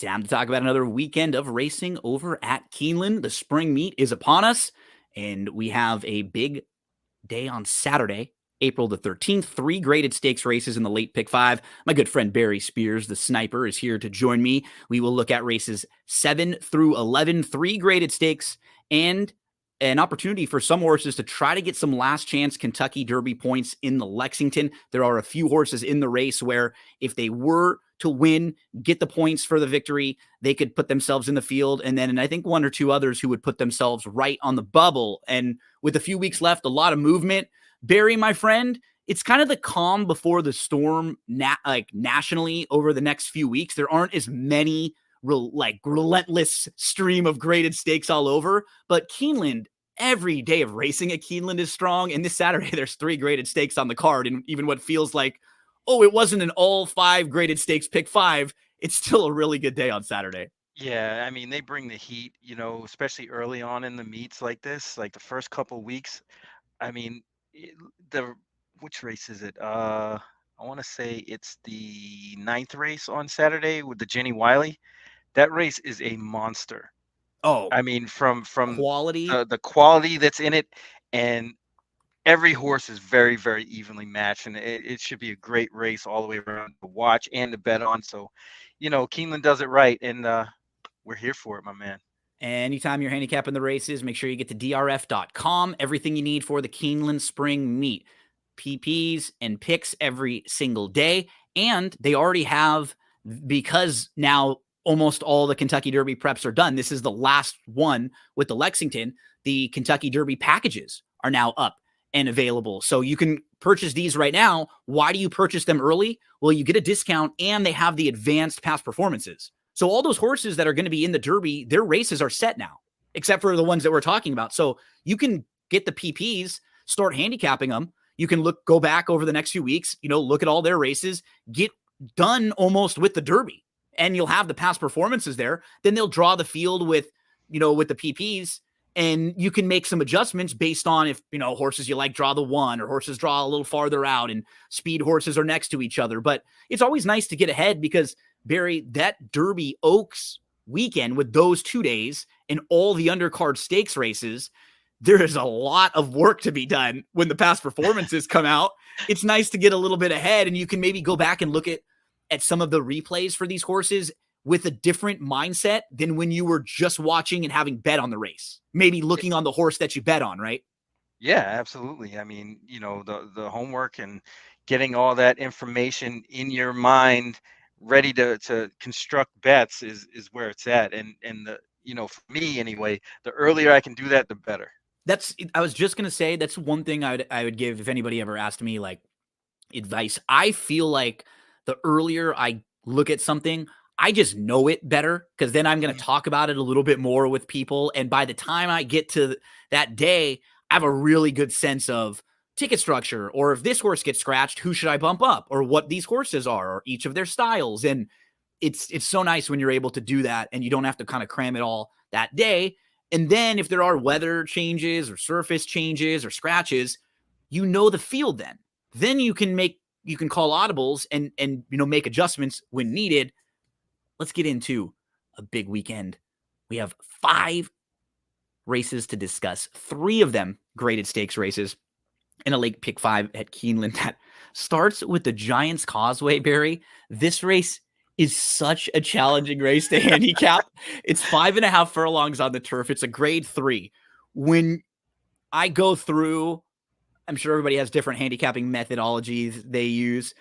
Time to talk about another weekend of racing over at Keeneland. The spring meet is upon us, and we have a big day on Saturday, April the 13th. 3 graded stakes races in the late pick 5. My good friend Barry Spears, the sniper, is here to join me. We will look at races 7 through 11, 3 graded stakes, and an opportunity for some horses to try to get some last chance Kentucky Derby points in the Lexington. There are a few horses in the race where if they were to win, get the points for the victory, they could put themselves in the field. And then I think 1 or 2 others who would put themselves right on the bubble. And with a few weeks left, a lot of movement. Barry, my friend, it's kind of the calm before the storm nationally over the next few weeks. There aren't as many relentless stream of graded stakes all over, but Keeneland, every day of racing at Keeneland is strong. And this Saturday, there's 3 graded stakes on the card. And even what feels like, oh, it wasn't an all 5 graded stakes pick 5, it's still a really good day on Saturday. Yeah, I mean, they bring the heat, especially early on in the meets like this, like the first couple weeks. I mean, which race is it? I want to say it's the 9th race on Saturday with the Jenny Wiley. That race is a monster. Oh, I mean, from quality. the quality that's in it, and every horse is very, very evenly matched, and it should be a great race all the way around to watch and to bet on. So, Keeneland does it right, and we're here for it, my man. Anytime you're handicapping the races, make sure you get to drf.com. Everything you need for the Keeneland Spring Meet. PPs and picks every single day. And they already have, because now almost all the Kentucky Derby preps are done. This is the last one with the Lexington. The Kentucky Derby packages are now up and available. So you can purchase these right now. Why do you purchase them early? Well, you get a discount and they have the advanced past performances. So all those horses that are going to be in the Derby, their races are set now, except for the ones that we're talking about. So you can get the PPs, start handicapping them. You can go back over the next few weeks, look at all their races, get done almost with the Derby, and you'll have the past performances there. Then they'll draw the field with the PPs, and you can make some adjustments based on if, horses you like draw the 1 or horses draw a little farther out and speed horses are next to each other. But it's always nice to get ahead because, Barry, that Derby Oaks weekend with those 2 days and all the undercard stakes races, there is a lot of work to be done when the past performances come out. It's nice to get a little bit ahead, and you can maybe go back and look at some of the replays for these horses with a different mindset than when you were just watching and having bet on the race. Maybe looking on the horse that you bet on, right? Yeah, absolutely. I mean, the homework and getting all that information in your mind ready to construct bets is where it's at. And for me anyway, the earlier I can do that, the better. I was just going to say, that's one thing I would give if anybody ever asked me like advice. I feel like the earlier I look at something, I just know it better because then I'm going to talk about it a little bit more with people. And by the time I get to that day, I have a really good sense of ticket structure, or if this horse gets scratched, who should I bump up, or what these horses are, or each of their styles. And it's so nice when you're able to do that and you don't have to kind of cram it all that day. And then if there are weather changes or surface changes or scratches, the field then you can call audibles and make adjustments when needed. Let's get into a big weekend. We have 5 races to discuss, 3 of them graded stakes races in a late pick 5 at Keeneland. That starts with the Giants Causeway, Barry. This race is such a challenging race to handicap. It's 5.5 furlongs on the turf. It's a grade 3. When I go through, I'm sure everybody has different handicapping methodologies they use.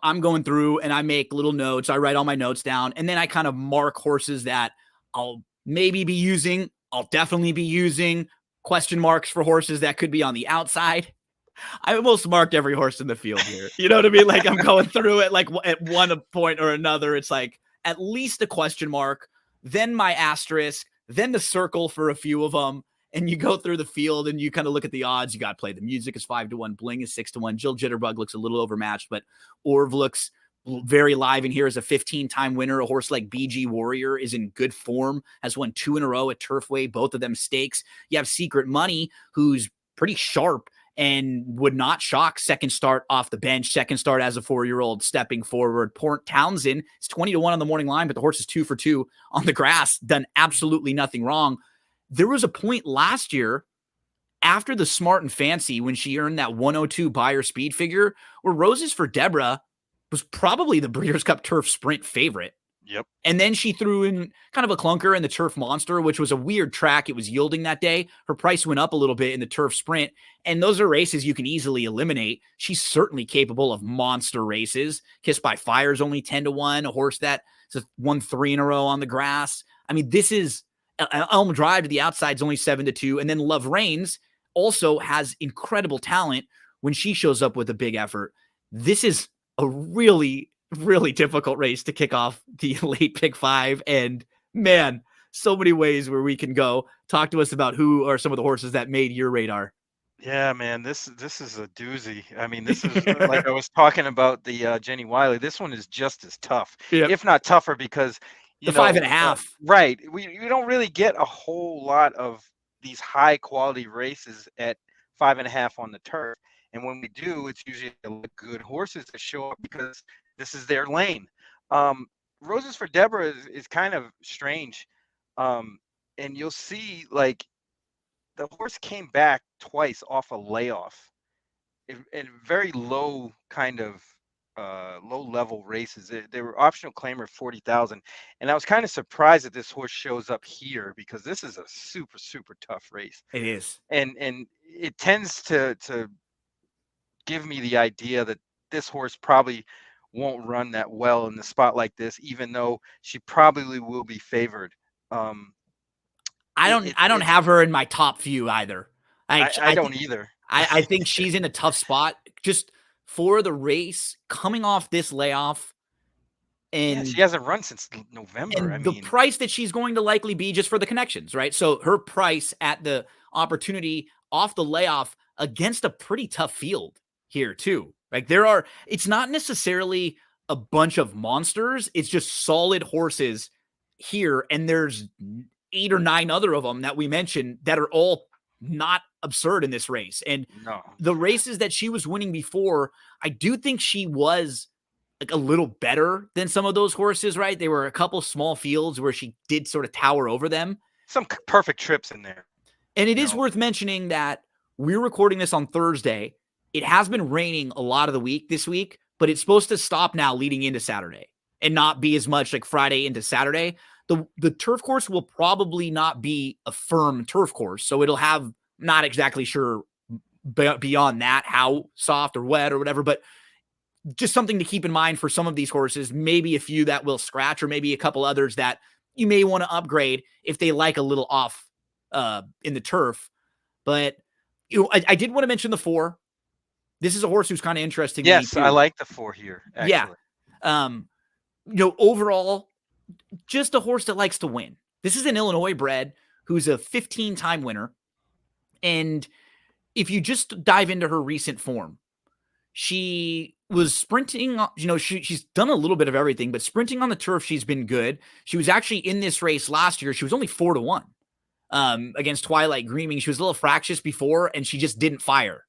I'm going through and I make little notes. I write all my notes down, and then I kind of mark horses that I'll maybe be using. I'll definitely be using question marks for horses that could be on the outside. I almost marked every horse in the field here. You know what I mean? Like I'm going through it like at one point or another. It's like at least a question mark, then my asterisk, then the circle for a few of them. And you go through the field and you kind of look at the odds. You got to play. The music is 5-1. Bling is 6-1. Jill Jitterbug looks a little overmatched, but Orv looks very live in here as a 15-time winner. A horse like BG Warrior is in good form, has won 2 in a row at Turfway, both of them stakes. You have Secret Money, who's pretty sharp and would not shock. Second start off the bench, second start as a 4-year-old stepping forward. Port Townsend is 20-1 on the morning line, but the horse is 2 for 2 on the grass, done absolutely nothing wrong. There was a point last year after the Smart and Fancy when she earned that 102 Beyer speed figure where Roses for Deborah was probably the Breeders' Cup Turf Sprint favorite. Yep. And then she threw in kind of a clunker in the Turf Monster, which was a weird track. It was yielding that day. Her price went up a little bit in the Turf Sprint. And those are races you can easily eliminate. She's certainly capable of monster races. Kissed by Fire is only 10-1. A horse that won 3 in a row on the grass. I mean, this is Elm Drive to the outside is only 7-2. And then Love Reigns also has incredible talent when she shows up with a big effort. This is a really, really difficult race to kick off the late pick 5. And man, so many ways where we can go. Talk to us about who are some of the horses that made your radar. Yeah, man, this is a doozy. I mean, this is like I was talking about the Jenny Wiley. This one is just as tough, Yep. if not tougher, because The 5.5. Right. We don't really get a whole lot of these high quality races at 5.5 on the turf. And when we do, it's usually good horses that show up because this is their lane. Roses for Deborah is kind of strange. And you'll see like the horse came back twice off a layoff in very low kind of low level races. They were optional claimer 40,000, and I was kind of surprised that this horse shows up here because this is a super tough race. It is, and it tends to give me the idea that this horse probably won't run that well in the spot like this, even though she probably will be favored. I don't have her in my top few either. I don't either. I think she's in a tough spot just for the race coming off this layoff. And yeah, she hasn't run since November. And the price that she's going to likely be just for the connections, right? So her price at the opportunity off the layoff against a pretty tough field here too. Like it's not necessarily a bunch of monsters. It's just solid horses here. And there's 8 or 9 other of them that we mentioned that are all not absurd in this race. And the races that she was winning before, I do think she was like a little better than some of those horses, right? There were a couple small fields where she did sort of tower over them. Some perfect trips in there. And it is worth mentioning that we're recording this on Thursday. It has been raining a lot of the week this week, but it's supposed to stop now leading into Saturday and not be as much like Friday into Saturday. The turf course will probably not be a firm turf course. So it'll have, not exactly sure beyond that, how soft or wet or whatever, but just something to keep in mind for some of these horses, maybe a few that will scratch or maybe a couple others that you may want to upgrade if they like a little off in the turf. But I did want to mention the 4. This is a horse who's kind of interesting. Yes, I like the 4 here. Actually. Yeah. Overall, just a horse that likes to win. This is an Illinois bred who's a 15-time winner. And if you just dive into her recent form, she was sprinting, she's done a little bit of everything, but sprinting on the turf, she's been good. She was actually in this race last year. She was only 4-1 against Twilight Gleaming. She was a little fractious before, and she just didn't fire,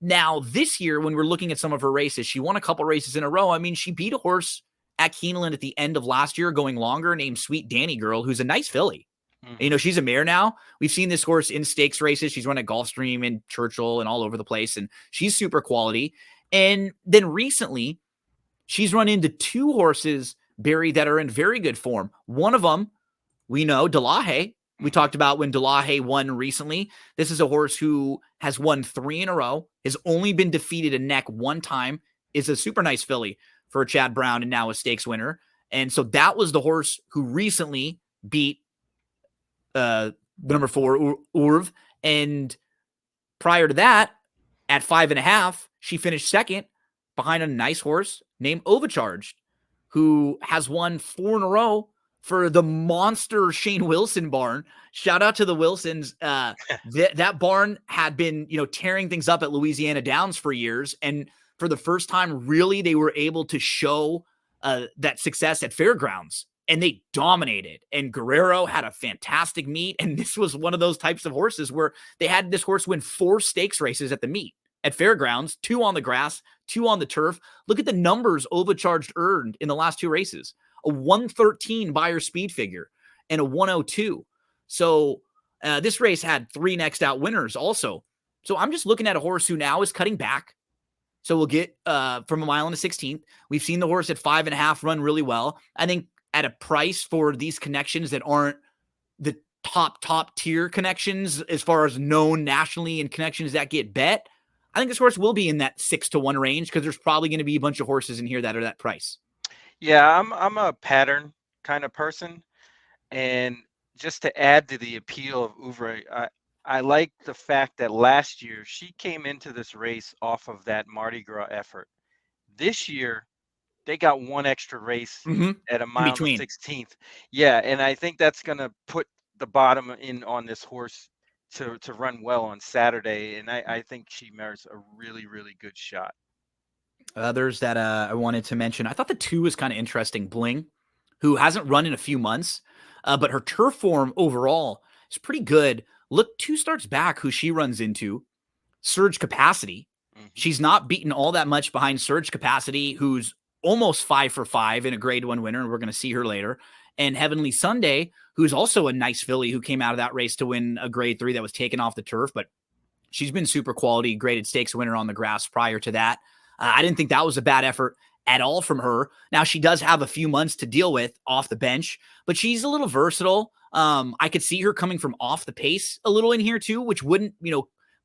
Now, this year, when we're looking at some of her races, she won a couple races in a row. I mean, she beat a horse at Keeneland at the end of last year going longer named Sweet Danny Girl, who's a nice filly. Mm-hmm. She's a mare now. We've seen this horse in stakes races. She's run at Gulfstream and Churchill and all over the place, and she's super quality. And then recently, she's run into 2 horses, Barry, that are in very good form. One of them, we know, Delahaye. We talked about when Delahaye won recently. This is a horse who has won 3 in a row, has only been defeated a neck 1 time, is a super nice filly for Chad Brown and now a stakes winner. And so that was the horse who recently beat the number 4, Urv. And prior to that, at 5.5, she finished second behind a nice horse named Overcharged, who has won 4 in a row for the monster Shane Wilson barn. Shout out to the Wilsons. That barn had been, tearing things up at Louisiana Downs for years. And for the first time, really, they were able to show that success at fairgrounds and they dominated. And Guerrero had a fantastic meet. And this was one of those types of horses where they had this horse win 4 stakes races at the meet at Fairgrounds, 2 on the grass, 2 on the turf. Look at the numbers Overcharged earned in the last 2 races. A 113 Beyer speed figure and a 102. So this race had 3 next out winners also. So I'm just looking at a horse who now is cutting back. So we'll get from a mile and a 16th. We've seen the horse at 5.5 run really well. I think at a price for these connections that aren't the top tier connections as far as known nationally and connections that get bet, I think this horse will be in that 6-1 range because there's probably going to be a bunch of horses in here that are that price. Yeah, I'm a pattern kind of person, and just to add to the appeal of Ouvre, I like the fact that last year she came into this race off of that Mardi Gras effort. This year, they got 1 extra race at a In mile and the between. 16th. Yeah, and I think that's going to put the bottom in on this horse to run well on Saturday, and I think she merits a really, really good shot. Others that I wanted to mention, I thought the 2 was kind of interesting. Bling, who hasn't run in a few months, but her turf form overall is pretty good. Look, 2 starts back, who she runs into, Surge Capacity. She's not beaten all that much behind Surge Capacity, who's almost 5 for 5 in a grade 1 winner, and we're going to see her later. And Heavenly Sunday, who's also a nice filly who came out of that race to win a grade 3 that was taken off the turf, but she's been super quality, graded stakes winner on the grass prior to that. I didn't think that was a bad effort at all from her. Now, she does have a few months to deal with off the bench, but she's a little versatile. I could see her coming from off the pace a little in here too, which wouldn't,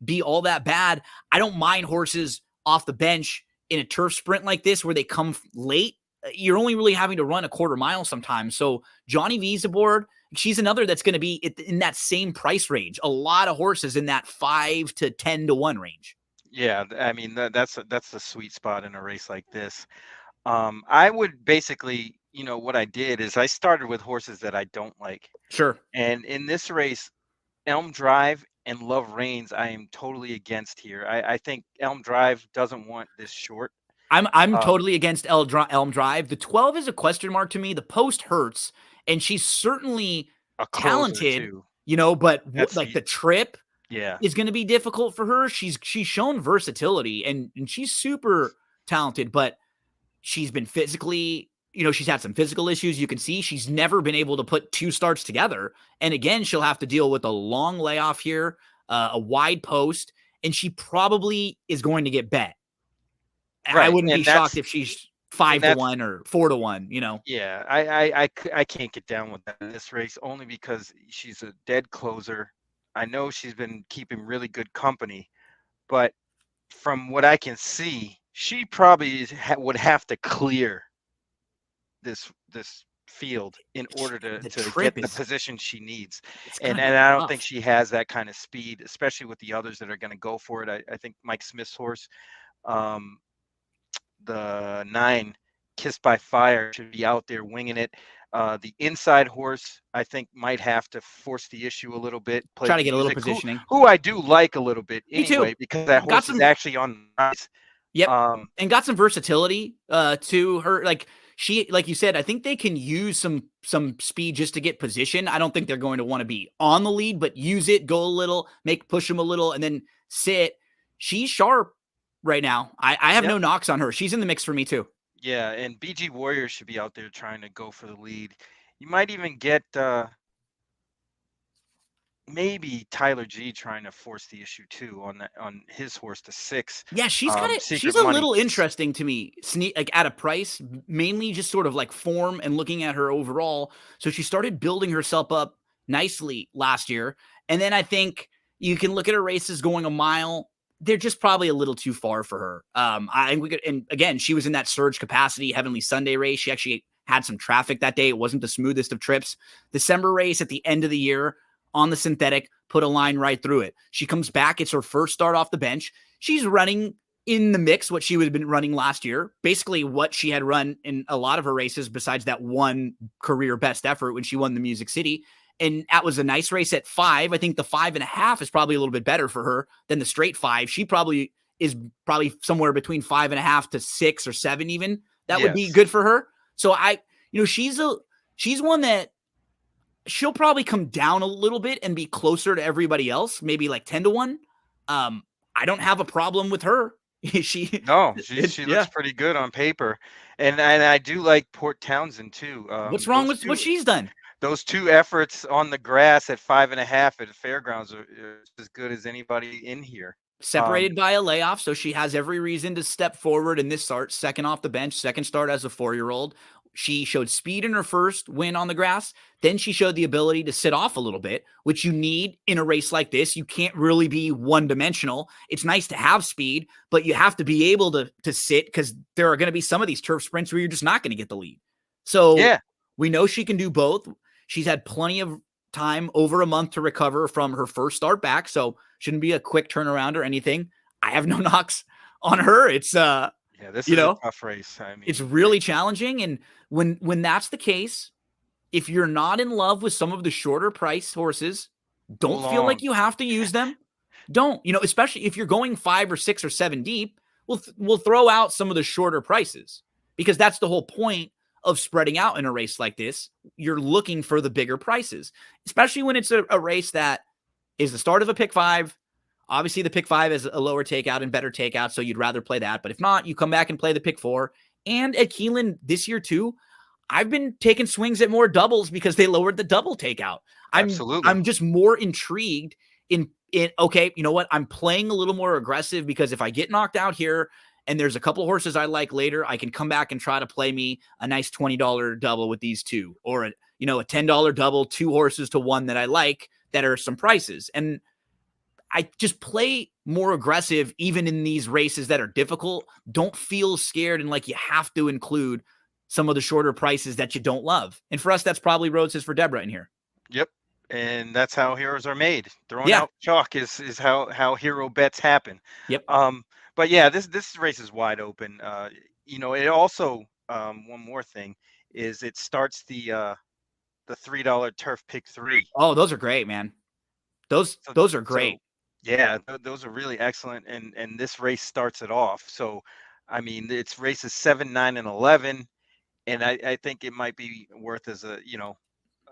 be all that bad. I don't mind horses off the bench in a turf sprint like this where they come late. You're only really having to run a quarter mile sometimes. So Johnny V's aboard. She's another that's going to be in that same price range. A lot of horses in that 5 to 10-1 range. Yeah, I mean that's the sweet spot in a race like this. I would basically, what I did is I started with horses that I don't like. Sure. And in this race, Elm Drive and Love Reigns, I am totally against here. I think Elm Drive doesn't want this short. I'm totally against Elm Drive. The 12 is a question mark to me. The post hurts, and she's certainly A closer talented, too. but That's the trip Yeah. is going to be difficult for her. She's shown versatility, and she's super talented, but she's been physically, she's had some physical issues. You can see she's never been able to put 2 starts together. And again, she'll have to deal with a long layoff here, a wide post, and she probably is going to get bet. Right. I wouldn't be shocked if she's 5-1 or 4-1, Yeah, I can't get down with that in this race only because she's a dead closer. I know she's been keeping really good company, but from what I can see, she probably would have to clear this field in order to get the position she needs. And I don't think she has that kind of speed, especially with the others that are going to go for it. I think Mike Smith's horse, the 9 Kissed by Fire, should be out there winging it. The inside horse, I think, might have to force the issue a little bit. Try to get a little positioning. Who I do like a little bit anyway, Me too. because that horse is actually on the rise. Yep. And got some versatility to her. Like you said, I think they can use some speed just to get position. I don't think they're going to want to be on the lead, but use it, go a little, push them a little, and then sit. She's sharp right now. I have no knocks on her. She's in the mix for me too. Yeah, and BG Warrior should be out there trying to go for the lead. You might even get maybe Tyler G trying to force the issue too on his horse to 6. Yeah, she's a little interesting to me. Like at a price, mainly just sort of like form and looking at her overall. So she started building herself up nicely last year, and then I think you can look at her races going a mile. They're just probably a little too far for her. And again, she was in that Surge Capacity Heavenly Sunday race. She actually had some traffic that day. It wasn't the smoothest of trips. December race at the end of the year on the synthetic, put a line right through it. She comes back. It's her first start off the bench. She's running in the mix what she would have been running last year, basically what she had run in a lot of her races besides that one career best effort when she won the Music City. And that was a nice race at 5. I think the 5.5 is probably a little bit better for her than the straight 5. She probably is somewhere between 5.5 to 6 or 7 even. That would be good for her. So she's she's one that she'll probably come down a little bit and be closer to everybody else, maybe like 10-1. I don't have a problem with her. No, she looks Yeah. pretty good on paper, and I do like Port Townsend too. What's wrong with what she's done? Those two efforts on the grass at 5.5 at the fairgrounds are as good as anybody in here. Separated by a layoff, so she has every reason to step forward in this start. Second off the bench, second start as a 4-year-old. She showed speed in her first win on the grass. Then she showed the ability to sit off a little bit, which you need in a race like this. You can't really be one-dimensional. It's nice to have speed, but you have to be able to sit, because there are going to be some of these turf sprints where you're just not going to get the lead. So Yeah, we know she can do both. She's had plenty of time, over a month, to recover from her first start back, so shouldn't be a quick turnaround or anything. I have no knocks on her. It's yeah, this is a tough race. I it's mean, really challenging. And when that's the case, if you're not in love with some of the shorter price horses, don't hold feel on. like you have to use them. Don't, especially if you're going 5 or 6 or 7 deep, we'll throw out some of the shorter prices, because that's the whole point of spreading out in a race like this. You're looking for the bigger prices, especially when it's a race that is the start of a pick 5. Obviously, the pick 5 is a lower takeout and better takeout, so you'd rather play that. But if not, you come back and play the pick 4. And at Keeneland this year too, I've been taking swings at more doubles because they lowered the double takeout. Absolutely. I'm just more intrigued in okay, you know what? I'm playing a little more aggressive, because if I get knocked out here and there's a couple horses I like later, I can come back and try to play me a nice $20 double with these two, or a $10 double, 2 horses to 1 that I like that are some prices. And I just play more aggressive even in these races that are difficult. Don't feel scared and like you have to include some of the shorter prices that you don't love. And for us, that's probably Roses for Deborah in here. Yep. And that's how heroes are made. Throwing Yeah. out chalk is how hero bets happen. Yep. But yeah, this race is wide open. It also, one more thing is, it starts the $3 turf pick 3. Oh, those are great, man. Those are great. Yeah, those are really excellent, and this race starts it off. So, I mean, it's races 7, 9, and 11, and I think it might be worth as a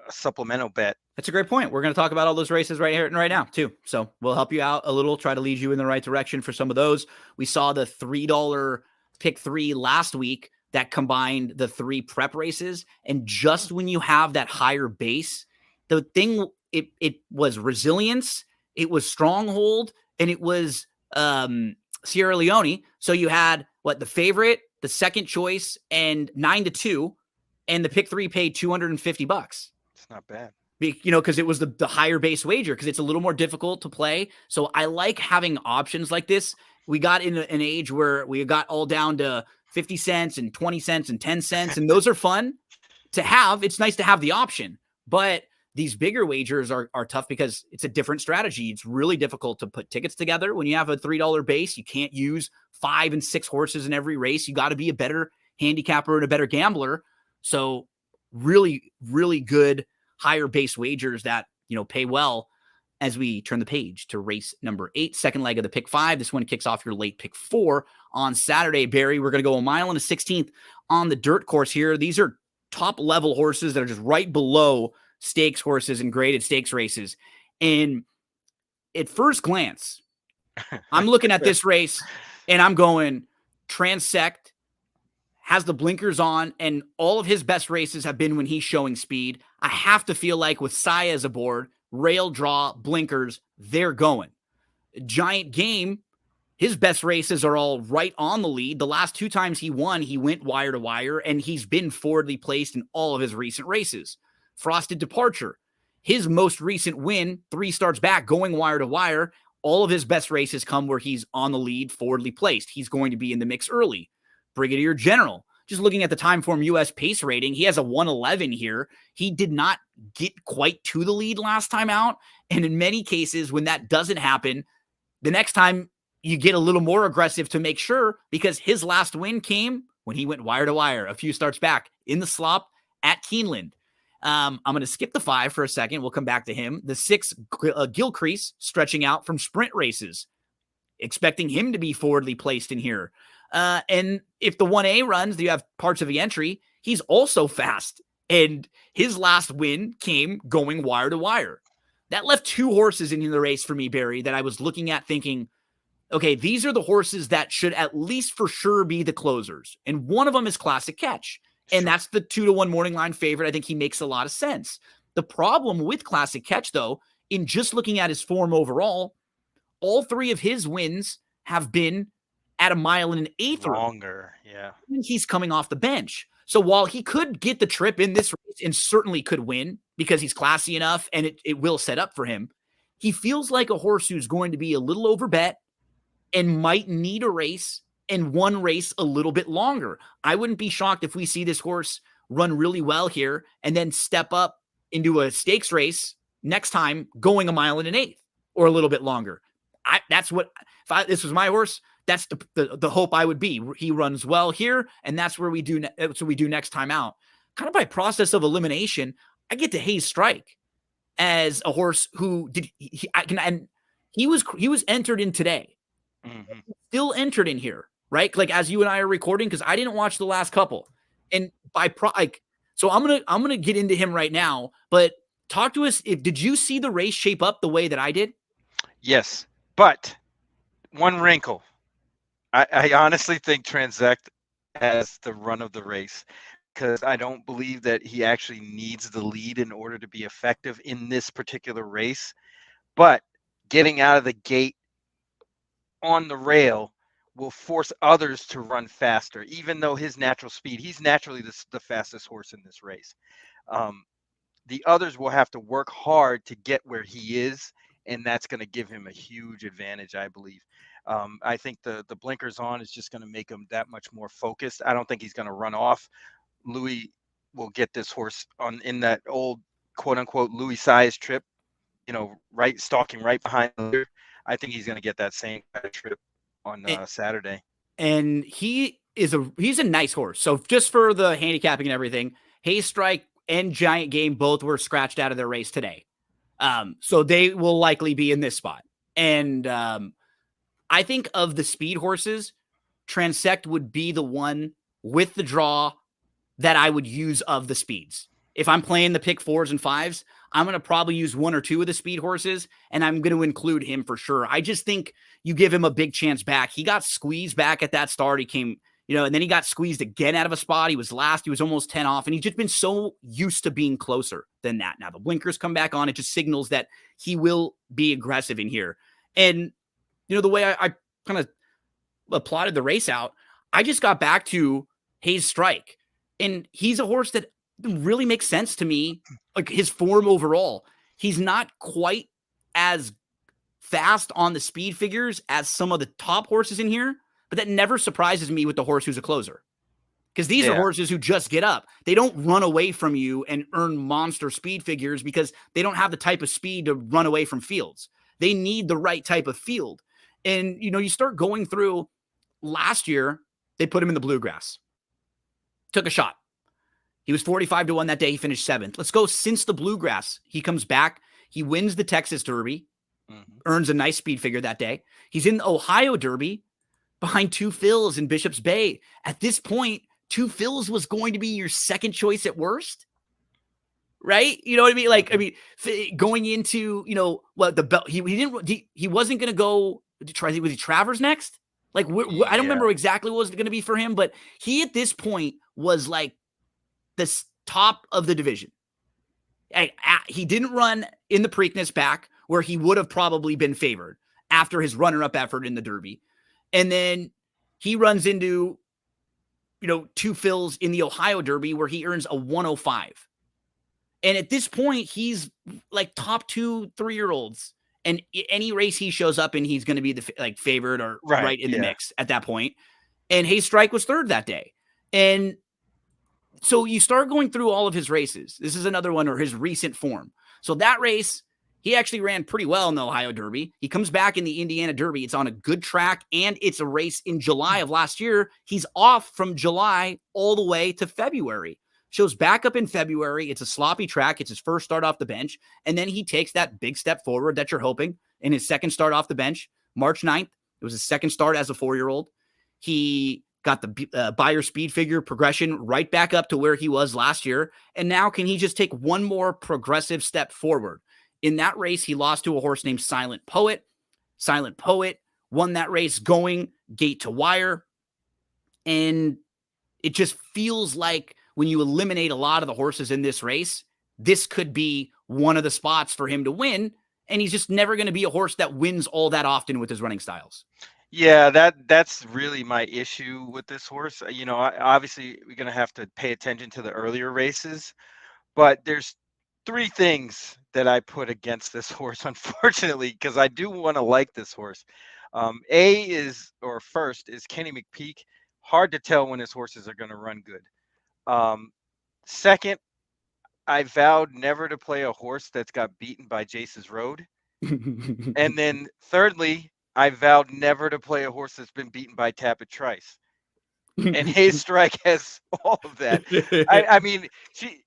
supplemental bet. That's a great point. We're going to talk about all those races right here and right now too. So we'll help you out a little, try to lead you in the right direction for some of those. We saw the $3 pick 3 last week that combined the 3 prep races. And just when you have that higher base, the thing, it was resilience, it was stronghold, and it was Sierra Leone. So you had the favorite, the second choice, and 9-2, and the pick 3 paid $250. It's not bad. Because it was the higher base wager, because it's a little more difficult to play. So I like having options like this. We got in an age where we got all down to 50 cents and 20 cents and 10 cents, and those are fun to have. It's nice to have the option, but these bigger wagers are tough because it's a different strategy. It's really difficult to put tickets together. When you have a $3 base, you can't use 5 and 6 horses in every race. You got to be a better handicapper and a better gambler. So really, really good higher base wagers that, pay well as we turn the page to race number 8, second leg of the pick 5. This one kicks off your late pick 4 on Saturday, Barry. We're going to go 1 mile and a 16th on the dirt course here. These are top level horses that are just right below stakes horses and graded stakes races. And at first glance, I'm looking at this race and I'm going, Transect has the blinkers on, and all of his best races have been when he's showing speed. I have to feel like with Saez aboard, rail draw, blinkers, they're going. Giant Game, his best races are all right on the lead. The last 2 times he won, he went wire to wire, and he's been forwardly placed in all of his recent races. Frosted Departure, his most recent win, 3 starts back, going wire to wire. All of his best races come where he's on the lead, forwardly placed. He's going to be in the mix early. Brigadier General, just looking at the Timeform US pace rating, he has a 111 here. He did not get quite to the lead last time out. And in many cases, when that doesn't happen, the next time you get a little more aggressive to make sure, because his last win came when he went wire to wire, a few starts back in the slop at Keeneland. I'm going to skip the 5 for a second. We'll come back to him. The 6, Gilcrease, stretching out from sprint races, expecting him to be forwardly placed in here. And if the 1A runs, you have parts of the entry, he's also fast. And his last win came going wire to wire. That left 2 horses in the race for me, Barry, that I was looking at thinking, okay, these are the horses that should at least for sure be the closers. And one of them is Classic Catch. And Sure. that's the 2-1 morning line favorite. I think he makes a lot of sense. The problem with Classic Catch, though, in just looking at his form overall, all 3 of his wins have been at a mile and an eighth or Longer. Yeah. he's coming off the bench. So while he could get the trip in this race and certainly could win because he's classy enough and it will set up for him, he feels like a horse who's going to be a little overbet and might need a race and one race a little bit longer. I wouldn't be shocked if we see this horse run really well here and then step up into a stakes race next time going a mile and an eighth or a little bit longer. That's what, if this was my horse, that's the hope I would be. He runs well here, and that's where we do. That's what we do next time out. Kind of by process of elimination, I get to Hayes Strike as a horse who did. He was entered in today, still entered in here, right? Like as you and I are recording, because I didn't watch the last couple, and so I'm gonna get into him right now. But talk to us. Did you see the race shape up the way that I did? Yes, but one wrinkle. I honestly think Transect has the run of the race because I don't believe that he actually needs the lead in order to be effective in this particular race. But getting out of the gate on the rail will force others to run faster, even though his natural speed, he's naturally the fastest horse in this race. The others will have to work hard to get where he is, and that's going to give him a huge advantage, I believe. I think the blinkers on is just going to make him that much more focused. I don't think he's going to run off. Louis will get this horse in that old quote unquote Louis size trip, right, stalking right behind the leader. I think he's going to get that same kind of trip on Saturday. And he's a nice horse. So just for the handicapping and everything, Hayes Strike and Giant Game both were scratched out of their race today. So they will likely be in this spot. And I think of the speed horses, Transect would be the one with the draw that I would use of the speeds. If I'm playing the pick 4s and 5s, I'm going to probably use 1 or 2 of the speed horses, and I'm going to include him for sure. I just think you give him a big chance back. He got squeezed back at that start. He came, and then he got squeezed again out of a spot. He was last. He was almost 10 off, and he's just been so used to being closer than that. Now the blinkers come back on. It just signals that he will be aggressive in here. And, the way I kind of plotted the race out, I just got back to Hayes Strike. And he's a horse that really makes sense to me, like his form overall. He's not quite as fast on the speed figures as some of the top horses in here, but that never surprises me with the horse who's a closer. Because these are horses who just get up. They don't run away from you and earn monster speed figures because they don't have the type of speed to run away from fields. They need the right type of field. And, you start going through last year, they put him in the bluegrass. Took a shot. He was 45-1 that day. He finished 7th. Let's go since the bluegrass. He comes back. He wins the Texas Derby, earns a nice speed figure that day. He's in the Ohio Derby behind Two Phils in Bishop's Bay. At this point, Two Phils was going to be your second choice at worst. Right? You know what I mean? Going into, the belt, he wasn't going to go to try. Was he Travers next? I don't remember exactly what was going to be for him, but he at this point was like the top of the division. He didn't run in the Preakness back where he would have probably been favored after his runner-up effort in the Derby. And then he runs into, Two Phils in the Ohio Derby where he earns a 105. And at this point, he's like top 2 3-year-olds. And any race he shows up in, he's going to be the favored or right in the mix at that point. And Hayes Strike was 3rd that day. And so you start going through all of his races. This is another one, or his recent form. So that race, he actually ran pretty well in the Ohio Derby. He comes back in the Indiana Derby. It's on a good track, and it's a race in July of last year. He's off from July all the way to February. Shows back up in February. It's a sloppy track. It's his first start off the bench. And then he takes that big step forward that you're hoping in his second start off the bench, March 9th. It was his second start as a 4-year-old. He got the Beyer speed figure progression right back up to where he was last year. And now can he just take one more progressive step forward? In that race, he lost to a horse named Silent Poet. Silent Poet won that race going gate to wire. And it just feels like when you eliminate a lot of the horses in this race, this could be one of the spots for him to win. And he's just never going to be a horse that wins all that often with his running styles. Yeah, that's really my issue with this horse. You know, obviously we're gonna have to pay attention to the earlier races, but there's three things that I put against this horse, unfortunately, because I do want to like this horse. First is Kenny McPeak. Hard to tell when his horses are going to run good. Second, I vowed never to play a horse that's got beaten by Jace's Road. And then thirdly, I vowed never to play a horse that's been beaten by Tapit Trice. And Hayes Strike has all of that. I mean,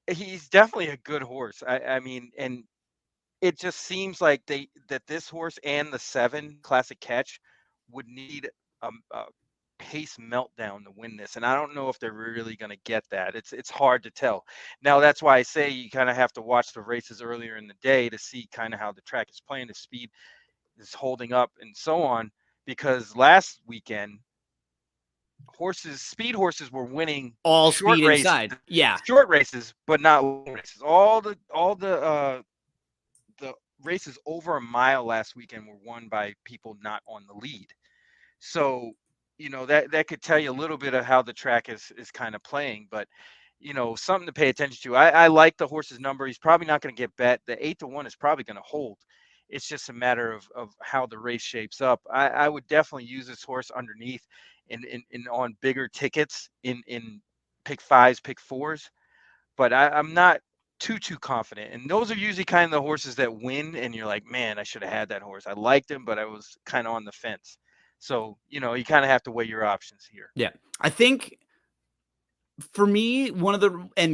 he's definitely a good horse. I mean, and it just seems like that this horse and the 7 Classic Catch would need a pace meltdown to win this, and I don't know if they're really going to get that. It's hard to tell. Now that's why I say you kind of have to watch the races earlier in the day to see kind of how the track is playing, the speed is holding up, and so on. Because last weekend, speed horses were winning all speed inside. Yeah, short races, but not long races. All the races over a mile last weekend were won by people not on the lead. So, you know, that could tell you a little bit of how the track is kind of playing, but you know, something to pay attention to. I like the horse's number. He's probably not going to get bet. The 8-1 is probably going to hold. It's just a matter of how the race shapes up. I would definitely use this horse underneath in on bigger tickets in pick 5s, pick 4s, but I'm not too confident. And those are usually kind of the horses that win, and you're like, man, I should have had that horse. I liked him, but I was kind of on the fence. So, you know, you kind of have to weigh your options here. Yeah. I think for me,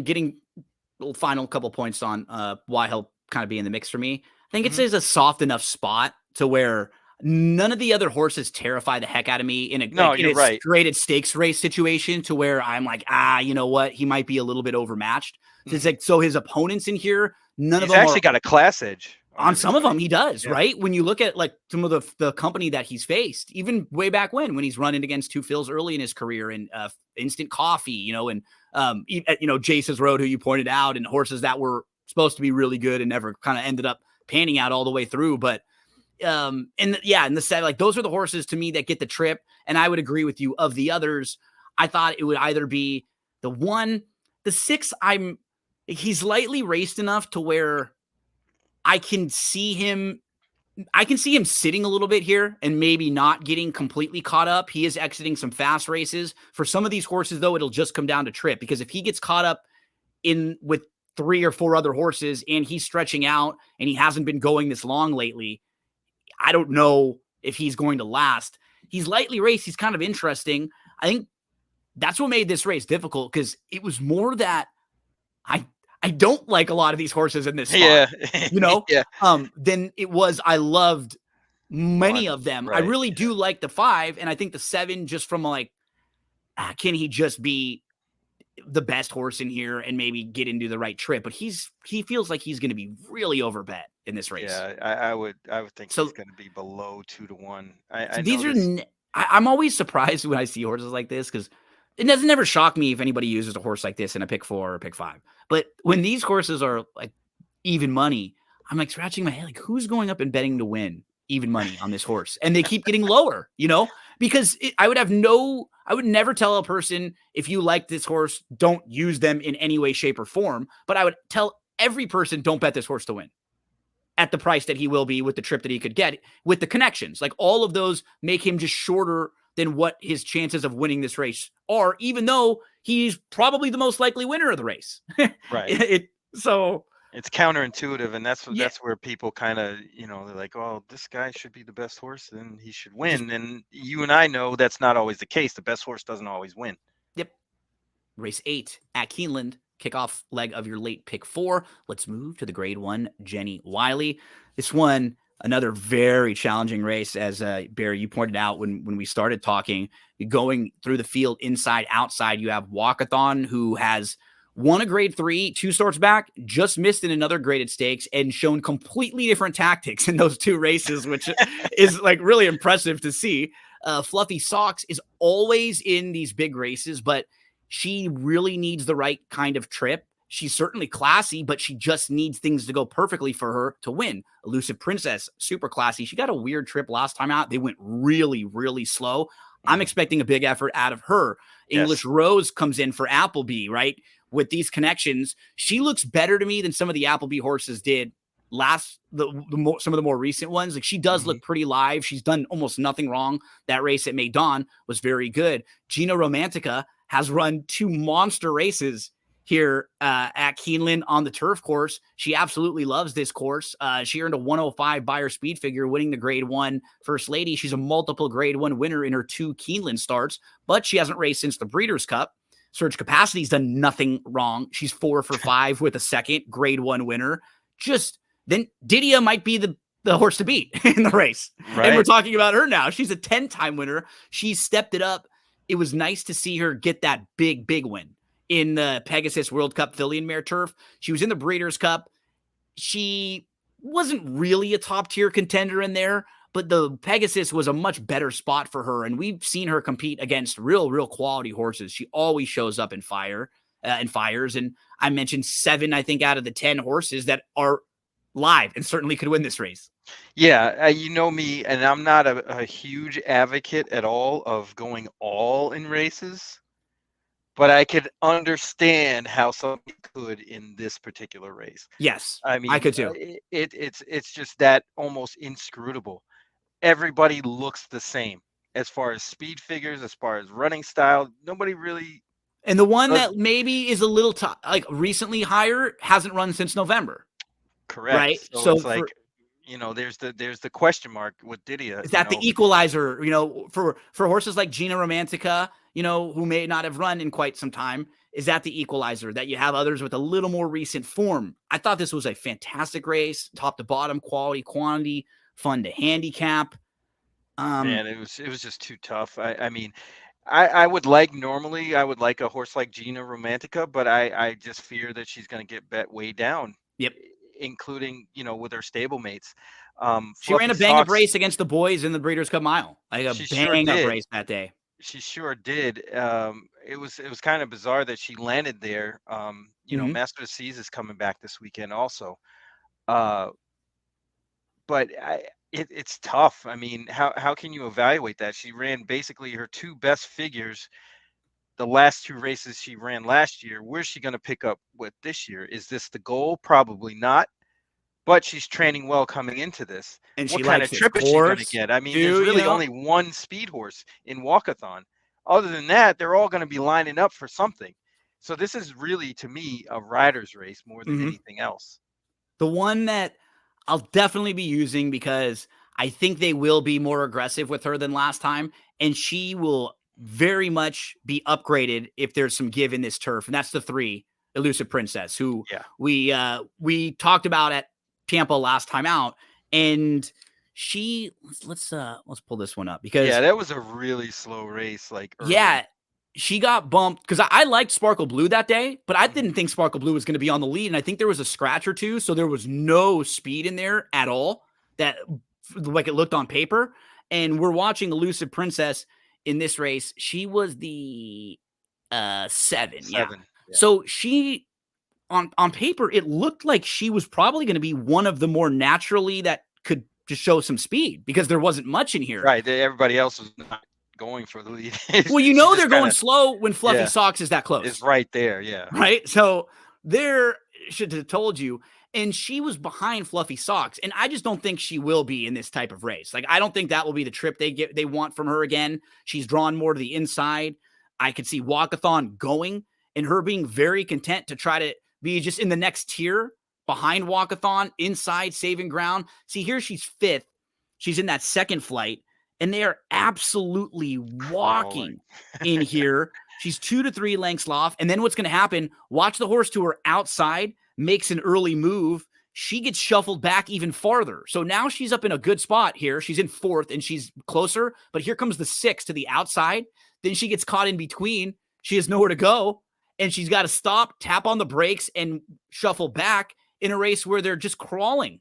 getting final couple points on why he'll kind of be in the mix for me. I think it's a soft enough spot to where none of the other horses terrify the heck out of me in a graded stakes race situation to where I'm like, you know what? He might be a little bit overmatched. So it's like, so his opponents in here, none of them actually got a class edge. On some of them, he does, right? When you look at like some of the company that he's faced, even way back when he's running against 2 Phils early in his career and Instant Coffee, you know, and Jace's Road, who you pointed out, and horses that were supposed to be really good and never kind of ended up panning out all the way through. But in the set, like those are the horses to me that get the trip. And I would agree with you. Of the others, I thought it would either be the 1, the 6. He's lightly raced enough to where I can see him sitting a little bit here and maybe not getting completely caught up. He is exiting some fast races. For some of these horses, though, it'll just come down to trip, because if he gets caught up with 3 or 4 other horses and he's stretching out and he hasn't been going this long lately, I don't know if he's going to last. He's lightly raced. He's kind of interesting. I think that's what made this race difficult, because it was more that I don't like a lot of these horses in this spot, than it was I loved many of them. Right. I really do like the 5, and I think the 7, just from like, can he just be the best horse in here and maybe get into the right trip? But he feels like he's going to be really overbet in this race. Yeah, I would think he's going to be below 2-1. I'm always surprised when I see horses like this, because it doesn't never shock me if anybody uses a horse like this in a pick 4 or pick 5. But when these horses are like even money, I'm like scratching my head, like, who's going up and betting to win even money on this horse? And they keep getting lower, because I would never tell a person, if you like this horse, don't use them in any way, shape, or form. But I would tell every person, don't bet this horse to win at the price that he will be, with the trip that he could get, with the connections. Like, all of those make him just shorter than what his chances of winning this race are, even though he's probably the most likely winner of the race. Right. So it's counterintuitive, and that's where people kind of, they're like, oh, this guy should be the best horse and he should win. And you and I know that's not always the case. The best horse doesn't always win. Yep. Race 8 at Keeneland, kickoff leg of your late pick 4. Let's move to the grade 1 Jenny Wiley. This one, Another very challenging race, as Barry, you pointed out when we started talking, going through the field inside, outside. You have Walkathon, who has won a grade 3 2 starts back, just missed in another graded stakes, and shown completely different tactics in those 2 races, which is like really impressive to see. Fluffy Socks is always in these big races, but she really needs the right kind of trip. She's certainly classy, but she just needs things to go perfectly for her to win. Elusive Princess, super classy. She got a weird trip last time out. They went really, really slow. I'm expecting a big effort out of her. English Yes. Rose comes in for Appleby, right? With these connections, she looks better to me than some of the Appleby horses did some of the more recent ones. Like, she does look pretty live. She's done almost nothing wrong. That race at Maidon was very good. Gina Romantica has run 2 monster races here at Keeneland on the turf course. She absolutely loves this course. She earned a 105 Beyer speed figure, winning the grade 1 First Lady. She's a multiple grade 1 winner in her 2 Keeneland starts, but she hasn't raced since the Breeders' Cup. Surge Capacity's done nothing wrong. She's 4 for 5 with a second grade 1 winner. Just then Didia might be the horse to beat in the race. Right. And we're talking about her now. She's a 10-time winner. She's stepped it up. It was nice to see her get that big, big win in the Pegasus World Cup filly and mare turf. She was in the Breeders' Cup. She wasn't really a top-tier contender in there, but the Pegasus was a much better spot for her, and we've seen her compete against real quality horses. She always shows up and fires, and I mentioned 7, I think, out of the 10 horses that are live and certainly could win this race. Yeah, you know me, and I'm not a huge advocate at all of going all in races, but I could understand how somebody could in this particular race. Yes, I I mean, could too. it's just that almost inscrutable. Everybody looks the same as far as speed figures, as far as running style. Nobody really And the one does that maybe is a little like recently higher hasn't run since November, correct. right? So So it's like, there's the question mark with Didia, is that the equalizer, for horses like Gina Romantica, who may not have run in quite some time? Is that the equalizer, that you have others with a little more recent form? I thought this was a fantastic race, top to bottom, quality, quantity, fun to handicap. Man, it was just too tough. I mean, I would like a horse like Gina Romantica, but I just fear that she's going to get bet way down, Yep. including with her stablemates. She ran Fluffy a bang-up Socks, race against the boys in the Breeders' Cup Mile. Like a she sure bang-up did. race that day. She sure did. It was kind of bizarre that she landed there. Mm-hmm. Master of the Seas is coming back this weekend also. Uh, but it's tough. I mean, how can you evaluate that? She ran basically her 2 best figures the last 2 races she ran last year. Where's she going to pick up with this year? Is this the goal? Probably not. But she's training well coming into this. And What she kind likes of this trip is she going to course, get? I mean, there's too, really only one speed horse in Walkathon. Other than that, they're all going to be lining up for something. So this is really, to me, a rider's race more than Mm-hmm. anything else. The one that I'll definitely be using, because I think they will be more aggressive with her than last time, and she will very much be upgraded if there's some give in this turf. And that's the 3, Elusive Princess, who Yeah. we talked about at Tampa last time out, and she let's pull this one up, because Yeah, that was a really slow race, like early. yeah, she got bumped because I liked Sparkle Blue that day, but I didn't think Sparkle Blue was going to be on the lead. And I think there was a scratch or two. So there was no speed in there at all, that like it looked on paper. And we're watching Elusive Princess in this race. She was the 7. Yeah. 7. Yeah. So she, on paper, it looked like she was probably going to be one of the more naturally that could just show some speed, because there wasn't much in here. Right. Everybody else was not going for the lead. Well, they're going slow when Fluffy Socks is that close. It's right there, yeah. Right? So there should have told you. And she was behind Fluffy Socks. And I just don't think she will be in this type of race. Like, I don't think that will be the trip they want from her again. She's drawn more to the inside. I could see Walkathon going and her being very content to try to be just in the next tier behind Walkathon, inside, saving ground. See, here she's 5th. She's in that second flight, and they are absolutely walking in here. She's 2 to 3 lengths off. And then what's going to happen? Watch the horse to her outside, makes an early move. she gets shuffled back even farther. So now she's up in a good spot here. She's in fourth and she's closer, but here comes the 6 to the outside. Then she gets caught in between. She has nowhere to go, and she's got to stop, tap on the brakes, and shuffle back in a race where they're just crawling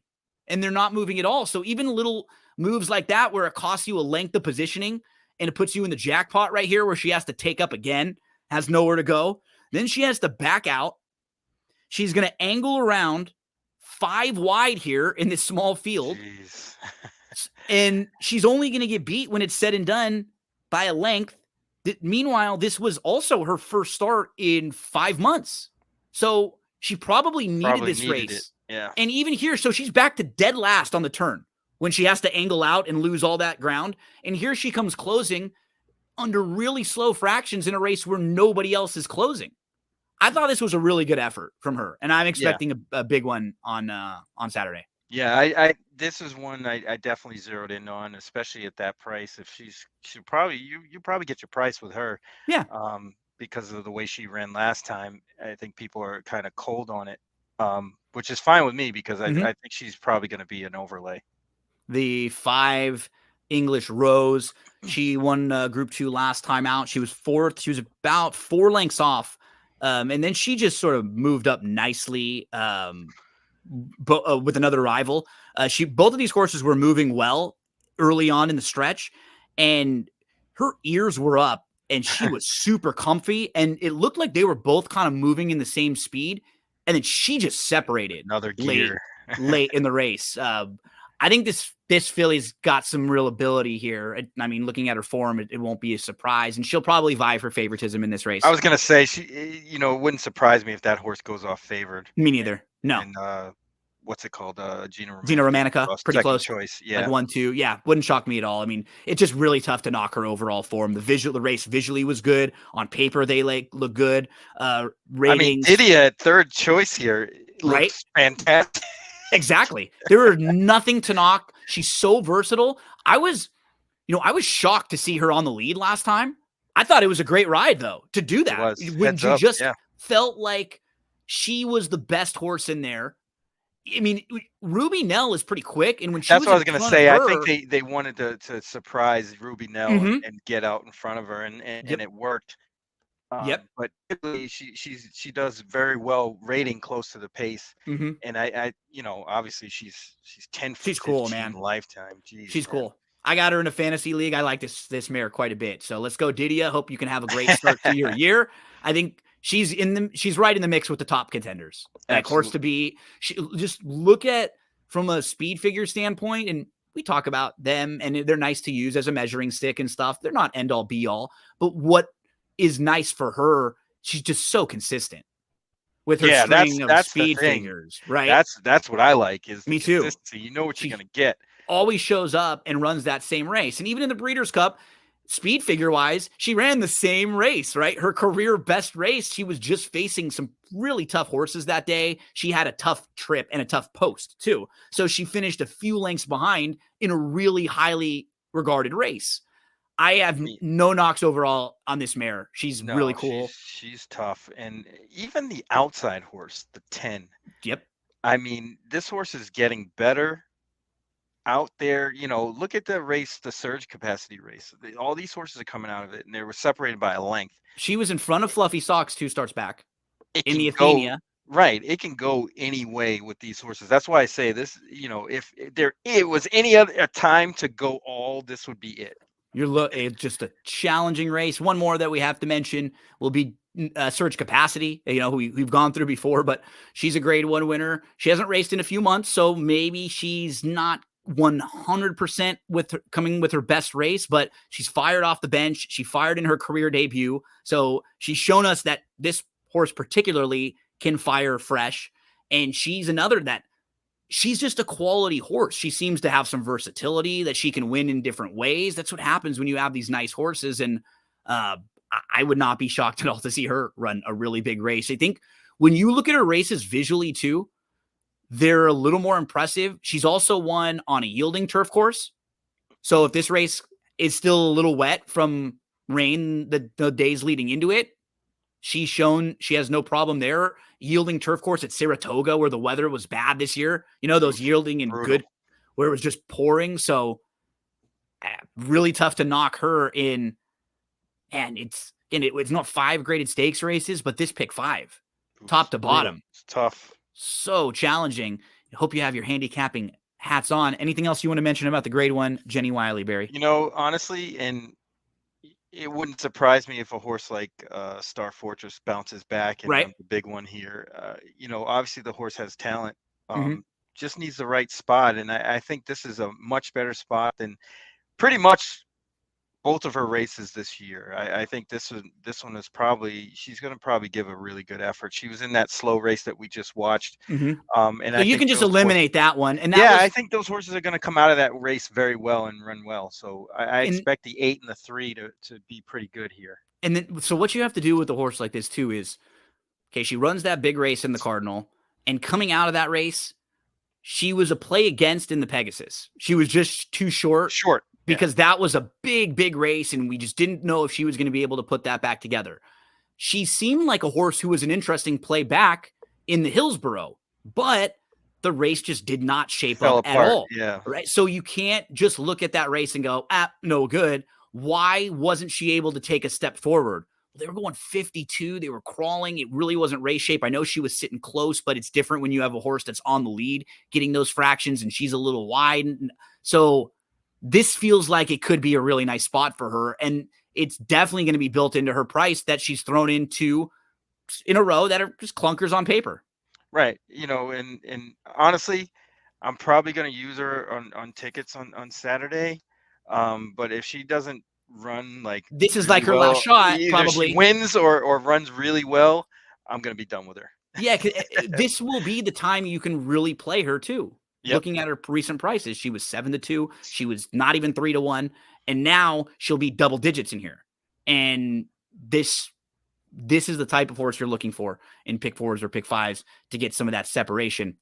and they're not moving at all. So even little moves like that where it costs you a length of positioning and it puts you in the jackpot right here where she has to take up again, has nowhere to go. Then she has to back out. She's going to angle around 5 wide here in this small field. And she's only going to get beat when it's said and done by a length. Meanwhile, this was also her first start in 5 months. So she probably needed this race. Yeah. And even here, so she's back to dead last on the turn when she has to angle out and lose all that ground. And here she comes closing under really slow fractions in a race where nobody else is closing. I thought this was a really good effort from her, and I'm expecting a big one on Saturday. Yeah, this is one I definitely zeroed in on, especially at that price. If you probably get your price with her. Yeah. Because of the way she ran last time, I think people are kind of cold on it, which is fine with me because I think she's probably going to be an overlay. The 5 English Rose. She won Group 2 last time out. She was 4th. She was about 4 lengths off. And then she just sort of moved up nicely with another rival. Both of these horses were moving well early on in the stretch, and her ears were up, and she was super comfy, and it looked like they were both kind of moving in the same speed, and then she just separated another gear late in the race. I think this filly's got some real ability here. I mean, looking at her form, it won't be a surprise, and she'll probably vie for favoritism in this race. I was gonna say it wouldn't surprise me if that horse goes off favored. Me neither. No. And what's it called? Gina Romanica, pretty close. Choice. Yeah. Like 1-2. Yeah, wouldn't shock me at all. I mean, it's just really tough to knock her overall form. The race visually was good. On paper, they look good. Ratings. I mean, Didia at third choice here looks fantastic. Exactly. There were nothing to knock. She's so versatile. I was shocked to see her on the lead last time. I thought it was a great ride, though, to do that. When you just felt like she was the best horse in there. I mean, Ruby Nell is pretty quick, and when that's what I was going to say. I think they wanted to surprise Ruby Nell and get out in front of her, and it worked. But she does very well rating close to the pace, and I obviously she's 10. She's cool, man. Lifetime. Jeez, she's cool. I got her in a fantasy league. I like this mare quite a bit. So let's go, Didia. Hope you can have a great start to your year. I think she's right in the mix with the top contenders. Like horse to be. Just look at from a speed figure standpoint, and we talk about them, and they're nice to use as a measuring stick and stuff. They're not end all be all, but what is nice for her, she's just so consistent with her string of speed figures, right? That's what I like is me too. You know what you're gonna get. Always shows up and runs that same race. And even in the Breeders' Cup, speed figure wise, she ran the same race, right? Her career best race. She was just facing some really tough horses that day. She had a tough trip and a tough post too. So she finished a few lengths behind in a really highly regarded race. I have no knocks overall on this mare. She's really cool. She's tough. And even the outside horse, the 10. Yep. I mean, this horse is getting better out there. Look at the race, the surge capacity race. All these horses are coming out of it, and they were separated by a length. She was in front of Fluffy Socks 2 starts back in the Athenia. Right. It can go any way with these horses. That's why I say this, if it was any other time to go all, this would be it. It's just a challenging race. One more that we have to mention will be Surge Capacity, who we've gone through before, but she's a grade 1 winner. She hasn't raced in a few months, so maybe she's not 100% coming with her best race, but she's fired off the bench. She fired in her career debut. So she's shown us that this horse particularly can fire fresh. And she's another that she's just a quality horse. She seems to have some versatility that she can win in different ways. That's what happens when you have these nice horses. And I would not be shocked at all to see her run a really big race. I think when you look at her races visually too, they're a little more impressive. She's also won on a yielding turf course. So if this race is still a little wet from rain the days leading into it, She's shown she has no problem there. Yielding turf course at Saratoga, where the weather was bad this year. Those Oof, yielding and brutal. good, where it was just pouring. So really tough to knock her in. And it's not 5 graded stakes races, but this pick 5, top Oof, to brutal. bottom. It's tough. So challenging. I hope you have your handicapping hats on. Anything else you want to mention about the grade 1, Jenny Wiley, Barry? Honestly, and it wouldn't surprise me if a horse like Star Fortress bounces back and Right. runs the big one here. Obviously the horse has talent, Mm-hmm. just needs the right spot, and I think this is a much better spot than pretty much both of her races this year. I think this one is probably she's going to probably give a really good effort. She was in that slow race that we just watched, Mm-hmm. and So I you think can just those horses. eliminate that one. And that Yeah, I was think those horses are going to come out of that race very well and run well. So I in expect the 8 and the 3 to be pretty good here. and then so what you have to do with a horse like this too is okay, she runs that big race in the Cardinal, and coming out of that race, she was a play against in the Pegasus. She was just too short Short, yeah. because that was a big, big race, and we just didn't know if she was going to be able to put that back together. She seemed like a horse who was an interesting play back in the Hillsborough, but the race just did not shape Fell up at apart. all. Yeah. Right. So you can't just look at that race and go, no good. Why wasn't she able to take a step forward? They were going 52. They were crawling. It really wasn't race shape. I know she was sitting close, but it's different when you have a horse that's on the lead, getting those fractions, and she's a little wide. So this feels like it could be a really nice spot for her. And it's definitely going to be built into her price that she's thrown into in a row that are just clunkers on paper. Right. And honestly, I'm probably going to use her on tickets on Saturday. But if she doesn't run like This is like really her last well, shot, either she probably. wins or runs really well, I'm going to be done with her. Yeah, this will be the time you can really play her too. Yep. Looking at her recent prices, she was 7-2. She was not even 3-1, and now she'll be double digits in here. And this is the type of horse you're looking for in pick 4s or pick 5s to get some of that separation.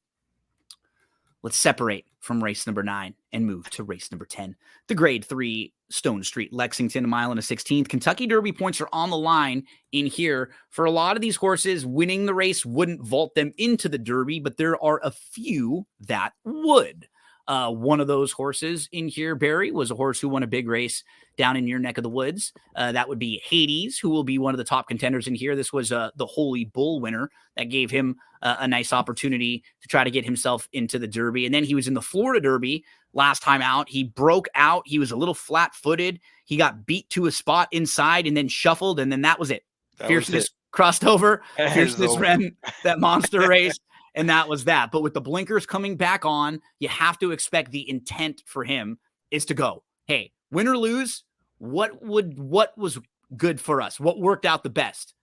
Let's separate from race number 9 and move to race number 10. The grade 3 Stone Street, Lexington, a mile and a 16th. Kentucky Derby points are on the line in here. For a lot of these horses, winning the race wouldn't vault them into the Derby, but there are a few that would. One of those horses in here, Barry, was a horse who won a big race down in your neck of the woods. That would be Hades, who will be one of the top contenders in here. This was the Holy Bull winner that gave him a nice opportunity to try to get himself into the Derby. And then he was in the Florida Derby last time out. He broke out. He was a little flat-footed. He got beat to a spot inside and then shuffled, and then that was it. Fierceness crossed over. Fierceness ran that monster race. And that was that. But with the blinkers coming back on, you have to expect the intent for him is to go, hey, win or lose, what was good for us? What worked out the best?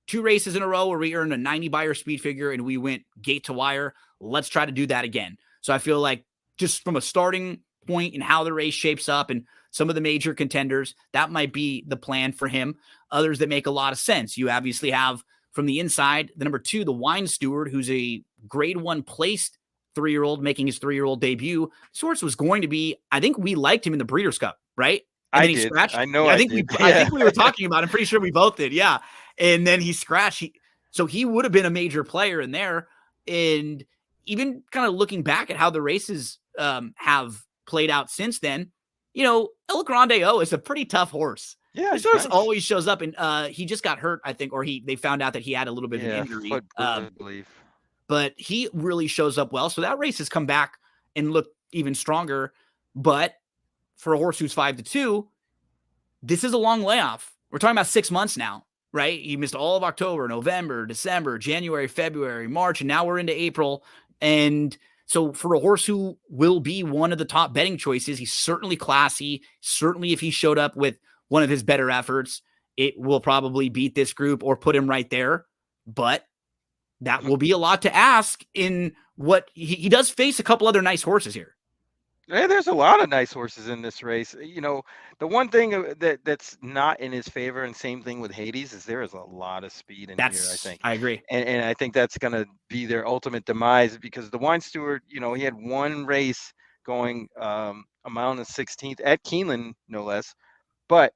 2 races in a row where we earned a 90 buyer speed figure and we went gate to wire. Let's try to do that again. So I feel like just from a starting point and how the race shapes up and some of the major contenders, that might be the plan for him. Others that make a lot of sense. You obviously have from the inside, the number 2, the Wine Steward, who's a grade 1 placed 3-year-old making his 3-year-old debut. This horse was going to be, I think we liked him in the Breeders' Cup, right? And then he scratched. I know. I think we were talking about it. I'm pretty sure we both did. Yeah. And then he scratched. So he would have been a major player in there. And even kind of looking back at how the races have played out since then, El Grande O is a pretty tough horse. Yeah, this horse always shows up, and he just got hurt, I think, or they found out that he had a little bit of an injury. Foot, I believe. But he really shows up well. So that race has come back and looked even stronger. But for a horse who's 5-2, this is a long layoff. We're talking about 6 months now, right? You missed all of October, November, December, January, February, March, and now we're into April. And so for a horse who will be one of the top betting choices, he's certainly classy. Certainly if he showed up with one of his better efforts, it will probably beat this group or put him right there. But that will be a lot to ask in what he does face a couple other nice horses here. Yeah, there's a lot of nice horses in this race. The one thing that's not in his favor, and same thing with Hades, is there is a lot of speed in here, I think. I agree. And I think that's going to be their ultimate demise because the Wine Steward, he had one race going a mile and a 16th at Keeneland, no less, but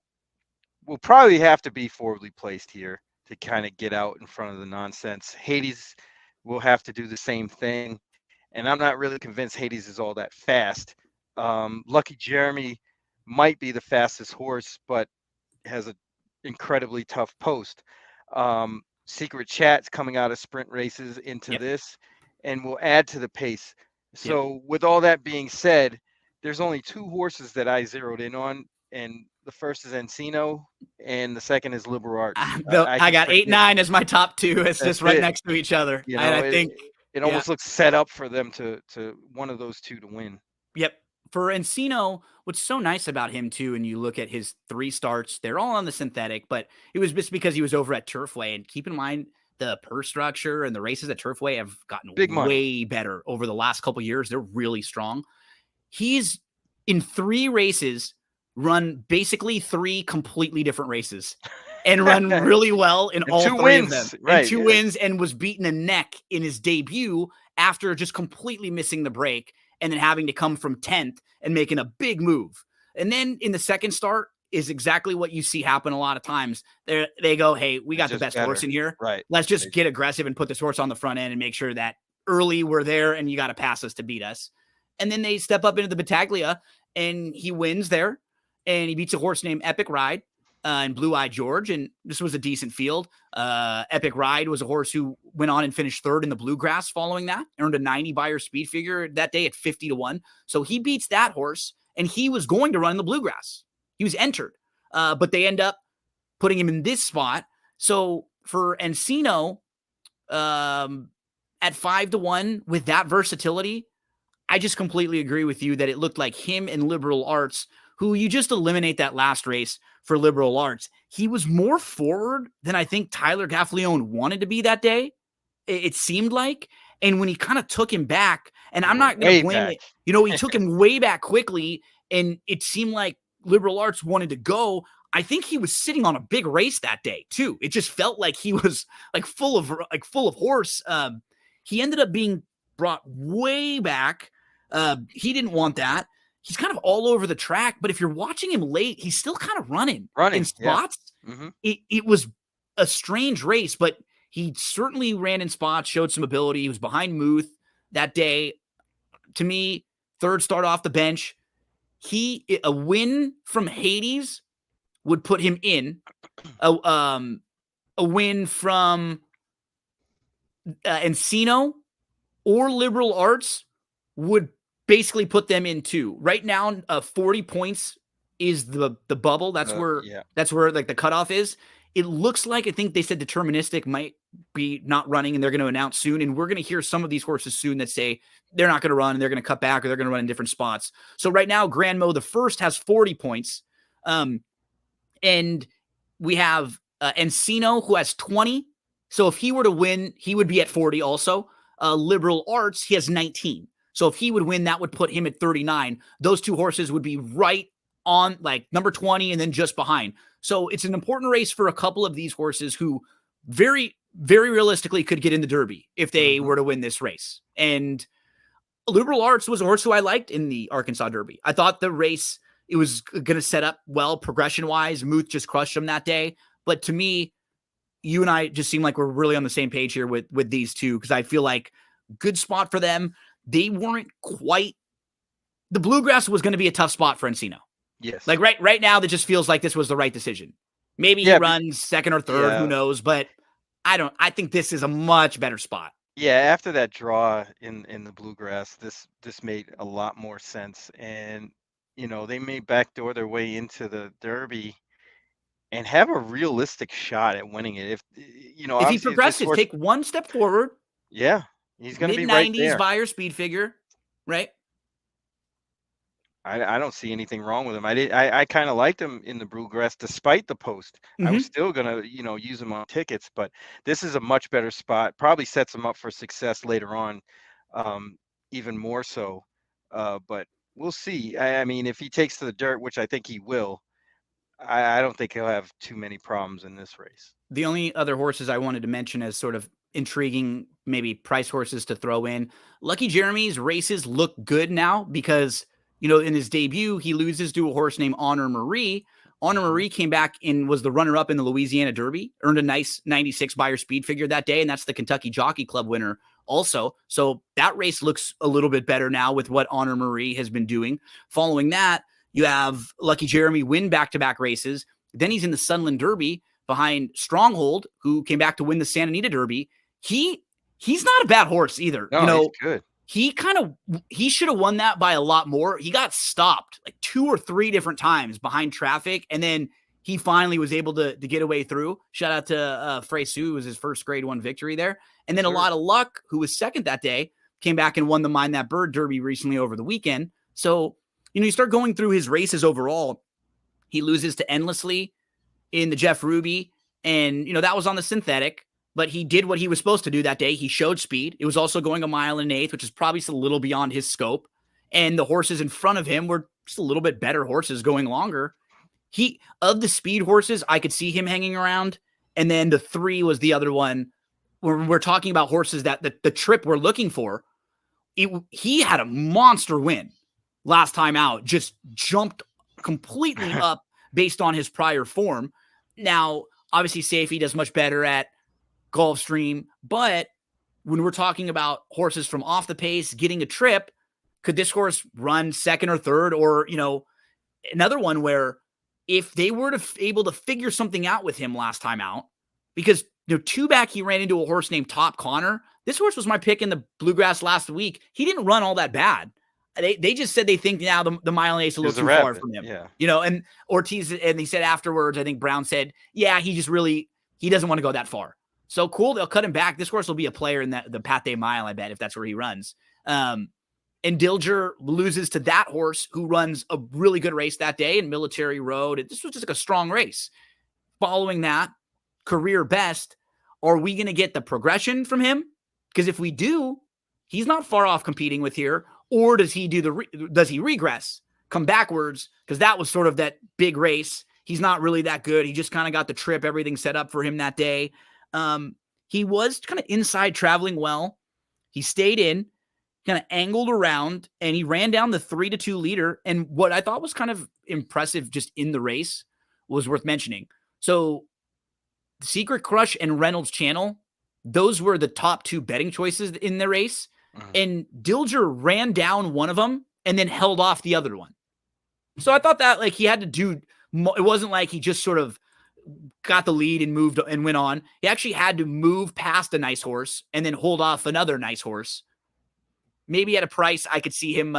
will probably have to be forwardly placed here to kind of get out in front of the nonsense. Hades will have to do the same thing, and I'm not really convinced Hades is all that fast. Lucky Jeremy might be the fastest horse, but has an incredibly tough post. Secret Chat's coming out of sprint races into Yep. this and will add to the pace. Yep. So, with all that being said, there's only two horses that I zeroed in on, and the first is Encino, and the second is Liberal Arts. I I can got 8, predict 9 as my top two. It's that's just right it. next to each other. You And know, I think, it yeah, almost looks set up for them to one of those two to win. yep. For Encino, what's so nice about him too, and you look at his 3 starts, they're all on the synthetic, but it was just because he was over at Turfway. And keep in mind, the purse structure and the races at Turfway have gotten Big money. way better over the last couple years. They're really strong. He's in 3 races run basically 3 completely different races and run really well in And all two 3 of them. wins, And right? 2 Yeah. wins, and was beaten a neck in his debut after just completely missing the break and then having to come from 10th and making a big move. And then in the second start is exactly what you see happen a lot of times. They go, hey, we It's got the just best horse better, in here. right? Let's just get aggressive and put this horse on the front end and make sure that early we're there and you got to pass us to beat us. And then they step up into the Battaglia and he wins there. And he beats a horse named Epic Ride and Blue Eye George. And this was a decent field. Epic Ride was a horse who went on and finished 3rd in the Bluegrass following that, earned a 90 buyer speed figure that day at 50-1. So he beats that horse, and he was going to run in the Bluegrass. He was entered, but they end up putting him in this spot. So for Encino, at 5-1 with that versatility, I just completely agree with you that it looked like him and Liberal Arts, who you just eliminate that last race for Liberal Arts. He was more forward than I think Tyler Gaffleone wanted to be that day. It seemed like. And when he kind of took him back, and I'm not going to blame back. it, he took him way back quickly, and it seemed like Liberal Arts wanted to go. I think he was sitting on a big race that day too. It just felt like he was full of horse. He ended up being brought way back. He didn't want that. He's kind of all over the track, but if you're watching him late, he's still kind of running in spots. Yeah. Mm-hmm. It was a strange race, but he certainly ran in spots, showed some ability. He was behind Muth that day. To me, 3rd start off the bench. A win from Hades would put him in. A win from Encino or Liberal Arts would basically put them in 2. Right now, 40 points is the bubble. That's where like the cutoff is. It looks like, I think they said Deterministic might be not running and they're going to announce soon. And we're going to hear some of these horses soon that say they're not going to run and they're going to cut back or they're going to run in different spots. So right now, Grand Mo, the first, has 40 points. And we have Encino, who has 20. So if he were to win, he would be at 40 also. Liberal Arts, he has 19. So if he would win, that would put him at 39. Those 2 horses would be right on like number 20 and then just behind. So it's an important race for a couple of these horses who very, very realistically could get in the Derby if they were to win this race. And Liberal Arts was a horse who I liked in the Arkansas Derby. I thought the race, it was going to set up well progression-wise. Muth just crushed him that day. But to me, you and I just seem like we're really on the same page here with these two, because I feel like good spot for them. They weren't quite – the Bluegrass was going to be a tough spot for Encino. Yes. Like right now, that just feels like this was the right decision. Maybe he runs 2nd or 3rd, who knows? But I think this is a much better spot. Yeah, after that draw in the Bluegrass, this made a lot more sense. And, they may backdoor their way into the Derby and have a realistic shot at winning it. If he progresses, take one step forward. Yeah, he's going to be right there. Mid-90s buyer speed figure, right? I don't see anything wrong with him. I kind of liked him in the Bluegrass despite the post. I was still gonna use him on tickets, but this is a much better spot. Probably sets him up for success later on, even more so. But we'll see. I mean, if he takes to the dirt, which I think he will, I don't think he'll have too many problems in this race. The only other horses I wanted to mention as sort of intriguing, maybe price horses to throw in, Lucky Jeremy's races look good now because in his debut, he loses to a horse named Honor Marie, Honor Marie came back and was the runner-up in the Louisiana Derby, earned a nice 96 Beyer speed figure that day, and that's the Kentucky Jockey Club winner also. So that race looks a little bit better now with what Honor Marie has been doing. Following that, you have Lucky Jeremy win back-to-back races. Then he's in the Sunland Derby behind Stronghold, who came back to win the Santa Anita Derby. He's not a bad horse either. No, he's good. He should have won that by a lot more. He got stopped like 2 or 3 different times behind traffic, and then he finally was able to get away through. Shout out to Frey Sue, was his first grade 1 victory there. And then a lot of luck, who was second that day, came back and won the Mind That Bird Derby recently over the weekend. So, you start going through his races overall. He loses to Endlessly in the Jeff Ruby, and, that was on the synthetic. But he did what he was supposed to do that day. He showed speed. It was also going 1 mile and an eighth, which is probably just a little beyond his scope. And the horses in front of him were just a little bit better horses going longer. Of the speed horses, I could see him hanging around. And then the 3 was the other one where we're talking about horses that the trip we're looking for. He had a monster win last time out, just jumped completely up based on his prior form. Now, obviously, Safety does much better at Gulfstream, but when we're talking about horses from off the pace getting a trip, could this horse run second or third? Or, another one where if they were able to figure something out with him last time out, because 2 back he ran into a horse named Top Connor. This horse was my pick in the Bluegrass last week. He didn't run all that bad. They just said they think now the mile and eight's a little too far from him. Yeah. And Ortiz, and he said afterwards, I think Brown said, yeah, he doesn't want to go that far. So cool, they'll cut him back. This horse will be a player in the Pathé Mile, I bet, if that's where he runs. And Dilger loses to that horse who runs a really good race that day in Military Road. This was just like a strong race. Following that, career best, are we going to get the progression from him? Because if we do, he's not far off competing with here. Or does he does he regress, come backwards? Because that was sort of that big race. He's not really that good. He just kind of got the trip, everything set up for him that day. He was kind of inside traveling well. He stayed in, kind of angled around, and he ran down the 3-2 leader. And what I thought was kind of impressive just in the race was worth mentioning. So Secret Crush and Reynolds Channel, those were the top 2 betting choices in the race. And Dilger ran down one of them and then held off the other one. So I thought that he had to do, it wasn't like he just sort of got the lead and moved and went on. He actually had to move past a nice horse and then hold off another nice horse. Maybe at a price I could see him,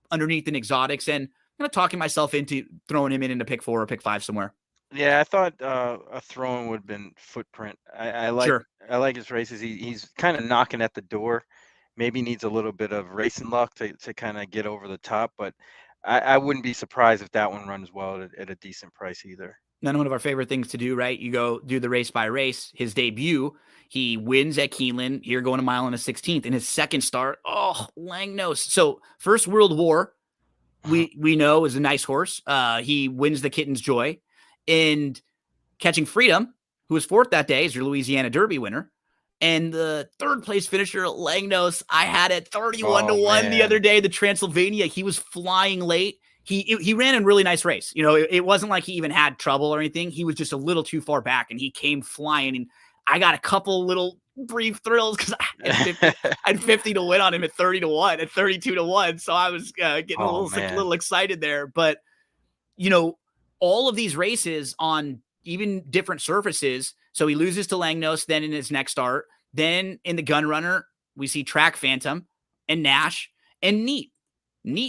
underneath an exotics, and I'm going to talking myself into throwing him in pick 4 or pick 5 somewhere. Yeah, I thought a throw-in would have been Footprint. I like his races. He's kind of knocking at the door. Maybe needs a little bit of racing luck to kind of get over the top, but I wouldn't be surprised if that one runs well at a decent price either. One of our favorite things to do, right? You go do the race by race. His debut, he wins at Keeneland. Here going 1 mile and a 16th. In his second start, Langnose. So First World War, we know is a nice horse. He wins the Kitten's Joy. And Catching Freedom, who was 4th that day, is your Louisiana Derby winner. And the 3rd place finisher, Langnose, I had it 31-1 the other day, the Transylvania. He was flying late. He ran a really nice race. It wasn't like he even had trouble or anything. He was just a little too far back, and he came flying. And I got a couple little brief thrills because I had 50 to win on him at 30-1, at 32-1. So I was getting a little excited there. But, all of these races on even different surfaces. So he loses to Langnose then in his next start. Then in the Gun Runner, we see Track Phantom and Nash and Neat,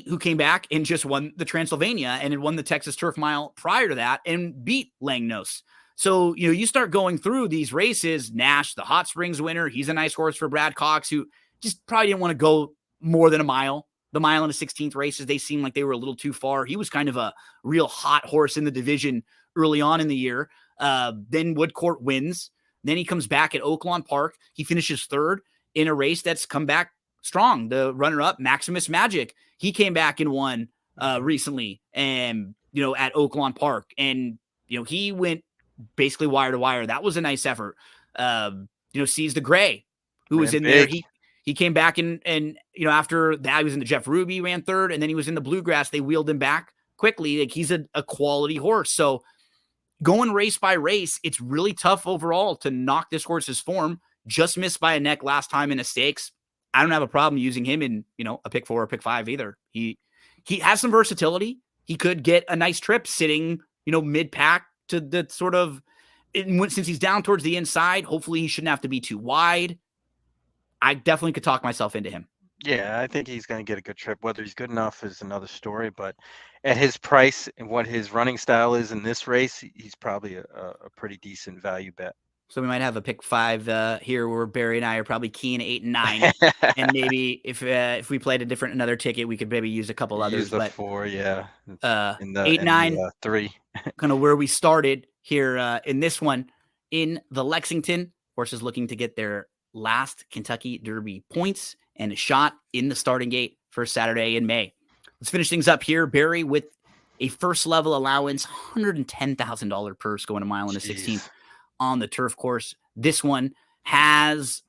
who came back and just won the Transylvania and had won the Texas Turf Mile prior to that and beat Langnose. So, you start going through these races. Nash, the Hot Springs winner, he's a nice horse for Brad Cox, who just probably didn't want to go more than a mile. The mile and the 16th races, they seemed like they were a little too far. He was kind of a real hot horse in the division early on in the year. Then Woodcourt wins. Then he comes back at Oaklawn Park. He finishes 3rd in a race that's come back strong. The runner-up, Maximus Magic, he came back and won recently, and at Oaklawn Park, and he went basically wire to wire. That was a nice effort. Seize the Gray, who was in there. He came back and after that, he was in the Jeff Ruby, ran 3rd, and then he was in the Bluegrass. They wheeled him back quickly. Like he's a quality horse. So going race by race, it's really tough overall to knock this horse's form. Just missed by a neck last time in a stakes. I don't have a problem using him in, a pick 4 or pick 5 either. He has some versatility. He could get a nice trip sitting, mid pack to the sort of, since he's down towards the inside, hopefully he shouldn't have to be too wide. I definitely could talk myself into him. Yeah, I think he's going to get a good trip. Whether he's good enough is another story, but at his price and what his running style is in this race, he's probably a pretty decent value bet. So we might have a pick 5 here where Barry and I are probably keen 8 and 9. And maybe if we played another ticket, we could maybe use a couple others. Use the but 4, yeah. In 8, 9, 3. kind of where we started here in this one in the Lexington. Horses looking to get their last Kentucky Derby points and a shot in the starting gate for Saturday in May. Let's finish things up here. Barry with a first level allowance, $110,000 purse going a mile and a 16th on the turf course. This one has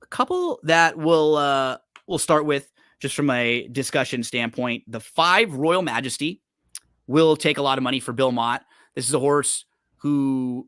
a couple that we'll start with just from a discussion standpoint. The 5 Royal Majesty will take a lot of money for Bill Mott. This is a horse who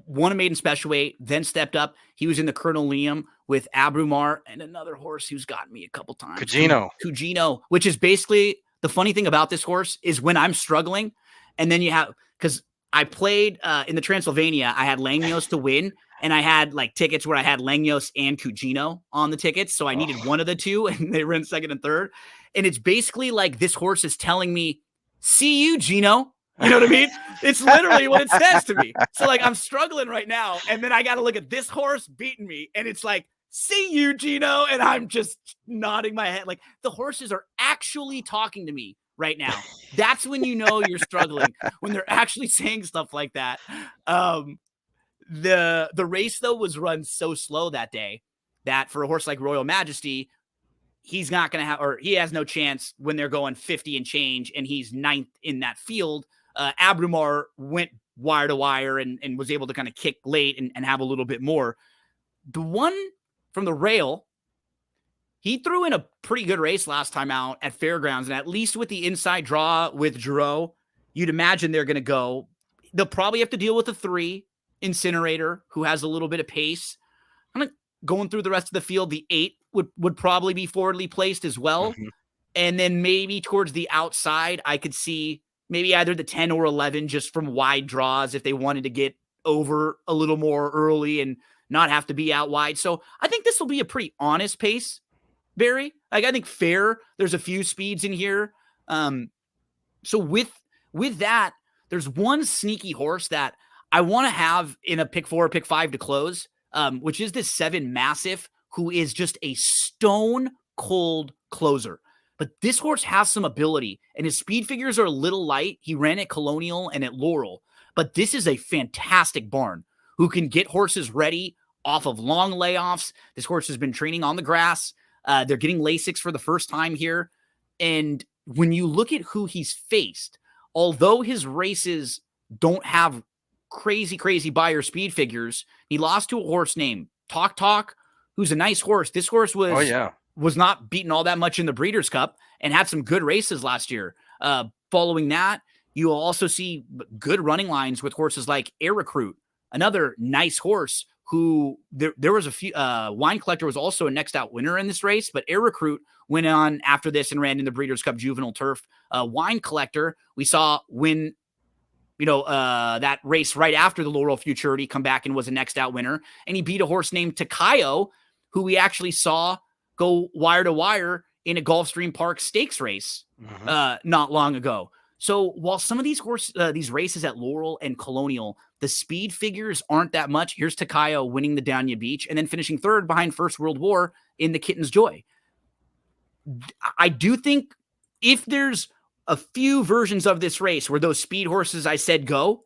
won a maiden special weight, then stepped up. He was in the Colonel Liam with Abrumar and another horse who's gotten me a couple times. Cugino, which is basically the funny thing about this horse is when I'm struggling, and then you have, because I played in the Transylvania, I had Langnos to win, and I had like tickets where I had Langnos and Cugino on the tickets. So I needed one of the two, and they ran second and third. And it's basically like this horse is telling me, see you, Gino. You know what I mean? It's literally what it says to me. So like I'm struggling right now, and then I got to look at this horse beating me, and it's like, see you, Gino, and I'm just nodding my head. Like the horses are actually talking to me right now. That's when you know you're struggling, when they're actually saying stuff like that. The race though was run so slow that day that for a horse like Royal Majesty, he's not going to have, or he has no chance when they're going 50 and change and he's 9th in that field. Abrumar went wire to wire and was able to kind of kick late and have a little bit more. The one from the rail, he threw in a pretty good race last time out at Fairgrounds, and at least with the inside draw with Giroux, you'd imagine they're going to go. They'll probably have to deal with a 3 Incinerator who has a little bit of pace. I'm going through the rest of the field. The 8 would probably be forwardly placed as well. Mm-hmm. And then maybe towards the outside, I could see maybe either the 10 or 11 just from wide draws if they wanted to get over a little more early and not have to be out wide. So I think this will be a pretty honest pace, Barry. Like I think fair. There's a few speeds in here. So with that, there's one sneaky horse that I want to have in a pick 4 or pick 5 to close, which is this 7 Massive, who is just a stone cold closer. But this horse has some ability, and his speed figures are a little light. He ran at Colonial and at Laurel, but this is a fantastic barn who can get horses ready off of long layoffs. This horse has been training on the grass. They're getting Lasix for the first time here. And when you look at who he's faced, although his races don't have crazy Buyer speed figures, he lost to a horse named Talk, who's a nice horse. This horse was not beaten all that much in the Breeders' Cup and had some good races last year. Following that, you will also see good running lines with horses like Air Recruit, another nice horse who there was a few. Wine Collector was also a next out winner in this race, but Air Recruit went on after this and ran in the Breeders' Cup Juvenile Turf. Wine Collector, we saw win that race right after the Laurel Futurity, come back and was a next out winner. And he beat a horse named Takayo, who we actually saw go wire to wire in a Gulfstream Park stakes race not long ago. So while some of these these races at Laurel and Colonial, the speed figures aren't that much. Here's Takayo winning the Dania Beach and then finishing 3rd behind First World War in the Kitten's Joy. I do think if there's a few versions of this race where those speed horses I said go,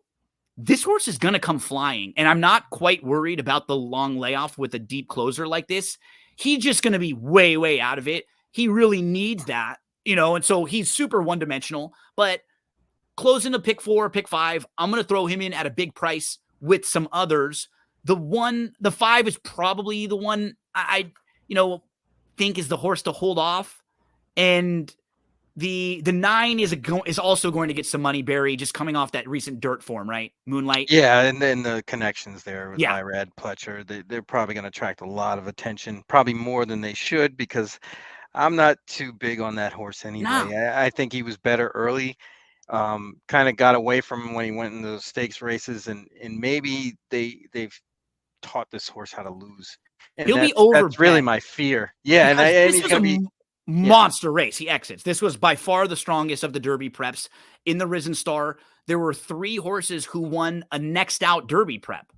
this horse is going to come flying. And I'm not quite worried about the long layoff with a deep closer like this. He's just going to be way out of it. He really needs that, and so he's super one-dimensional. But closing a pick 4, pick 5, I'm going to throw him in at a big price with some others. The 5 is probably the one I think is the horse to hold off. And The 9 is also going to get some money, Barry, just coming off that recent dirt form, right? Moonlight. Yeah, and then the connections there with Yeah. Irad Pletcher, they're probably going to attract a lot of attention, probably more than they should, because I'm not too big on that horse No. anyway. I think he was better early. Kind of got away from him when he went in those stakes races, and maybe they've taught this horse how to lose, and He'll be that's really overbet my fear. Yeah, because and this he's was a going to be yeah. monster race. He exits. This was by far the strongest of the Derby preps. In the Risen Star, there were 3 horses who won a next out Derby prep.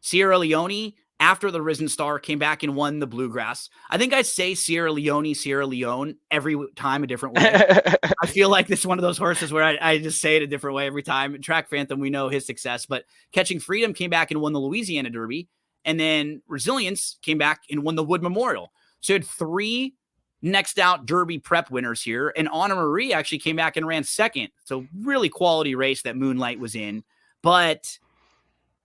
Sierra Leone, after the Risen Star, came back and won the Bluegrass. I think I say Sierra Leone every time a different way. I feel like this is one of those horses where I just say it a different way every time. Track Phantom, we know his success, but Catching Freedom came back and won the Louisiana Derby. And then Resilience came back and won the Wood Memorial. So you had 3 next out Derby prep winners here. And Anna Marie actually came back and ran second. So really quality race that Moonlight was in. But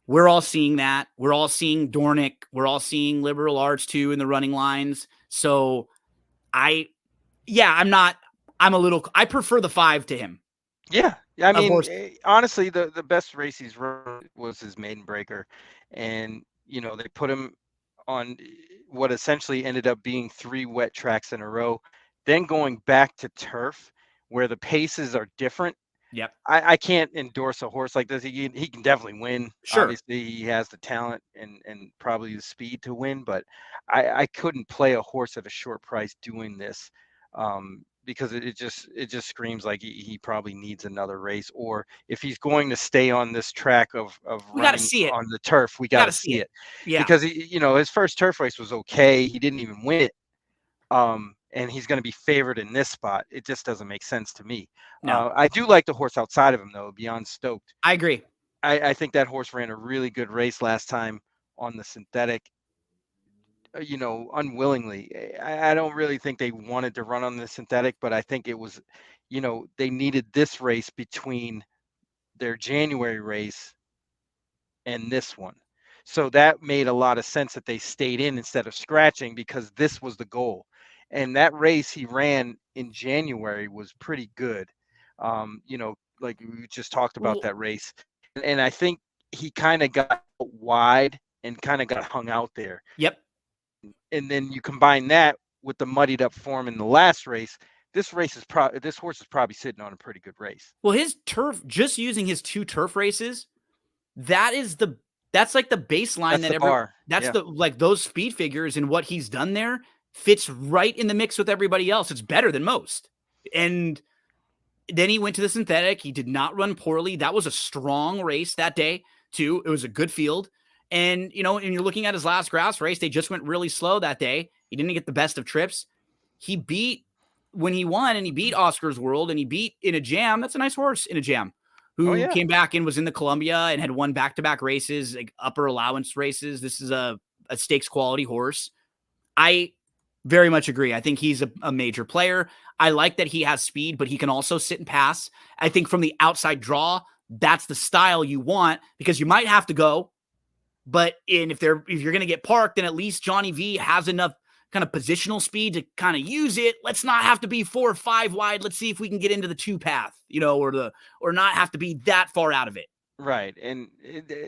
we're all seeing that. We're all seeing Dornick. We're all seeing Liberal Arts too in the running lines. So I prefer the 5 to him. Yeah, I mean, Horse. honestly, the best race he's run was his Maiden Breaker, and they put him on what essentially ended up being 3 wet tracks in a row, then going back to turf where the paces are different. Yep. I can't endorse a horse like this. He can definitely win. Sure. Obviously, he has the talent and probably the speed to win, but I couldn't play a horse at a short price doing this. Because it just screams like he probably needs another race, or if he's going to stay on this track of We got to running see it. on the turf, we got to see it. Yeah. Because his first turf race was okay. He didn't even win it. And he's going to be favored in this spot. It just doesn't make sense to me. No. I do like the horse outside of him though, Beyond Stoked. I agree. I think that horse ran a really good race last time on the synthetic. Unwillingly. I don't really think they wanted to run on the synthetic, but I think it was, they needed this race between their January race and this one. So that made a lot of sense that they stayed in instead of scratching, because this was the goal. And that race he ran in January was pretty good. Like we just talked about that race. And I think he kind of got wide and kind of got hung out there. Yep. And then you combine that with the muddied up form in the last race. This horse is probably sitting on a pretty good race. Well, his turf, just using his 2 turf races, that's like the baseline that those speed figures and what he's done there fits right in the mix with everybody else. It's better than most. And then he went to the synthetic. He did not run poorly. That was a strong race that day too. It was a good field. And, and you're looking at his last grass race, they just went really slow that day. He didn't get the best of trips. He beat Oscar's World, and he beat In a Jam. That's a nice horse, In a Jam, who came back and was in the Columbia and had won back-to-back races, like upper allowance races. This is a stakes quality horse. I very much agree. I think he's a major player. I like that he has speed, but he can also sit and pass. I think from the outside draw, that's the style you want, because you might have to go. But if you're going to get parked, then at least Johnny V has enough kind of positional speed to kind of use it. Let's not have to be 4 or 5 wide. Let's see if we can get into the 2 path, or not have to be that far out of it. Right. And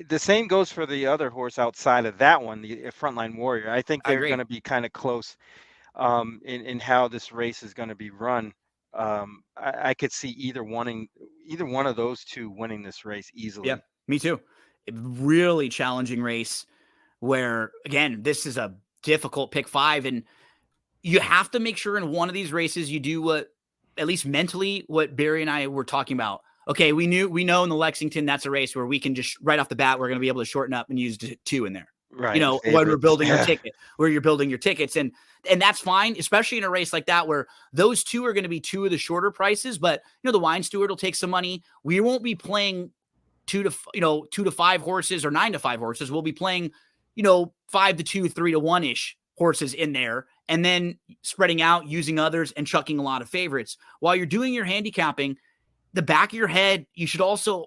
the same goes for the other horse outside of that one, the Frontline Warrior. I think they're going to be kind of close in how this race is going to be run. I could see either one of those 2 winning this race easily. Yeah, me too. A really challenging race where, again, this is a difficult pick 5, and you have to make sure in one of these races you do what, at least mentally, what Barry and I were talking about. Okay, we know in the Lexington, that's a race where we can just right off the bat, we're going to be able to shorten up and use 2 in there. Right. When we're building our ticket, where you're building your tickets. And that's fine, especially in a race like that, where those 2 are going to be 2 of the shorter prices, but the Wine Steward will take some money. We won't be playing 2 to 5 horses or 9 to 5 horses. We'll be playing, 5 to 2, 3 to 1-ish horses in there, and then spreading out, using others, and chucking a lot of favorites. While you're doing your handicapping, the back of your head, you should also,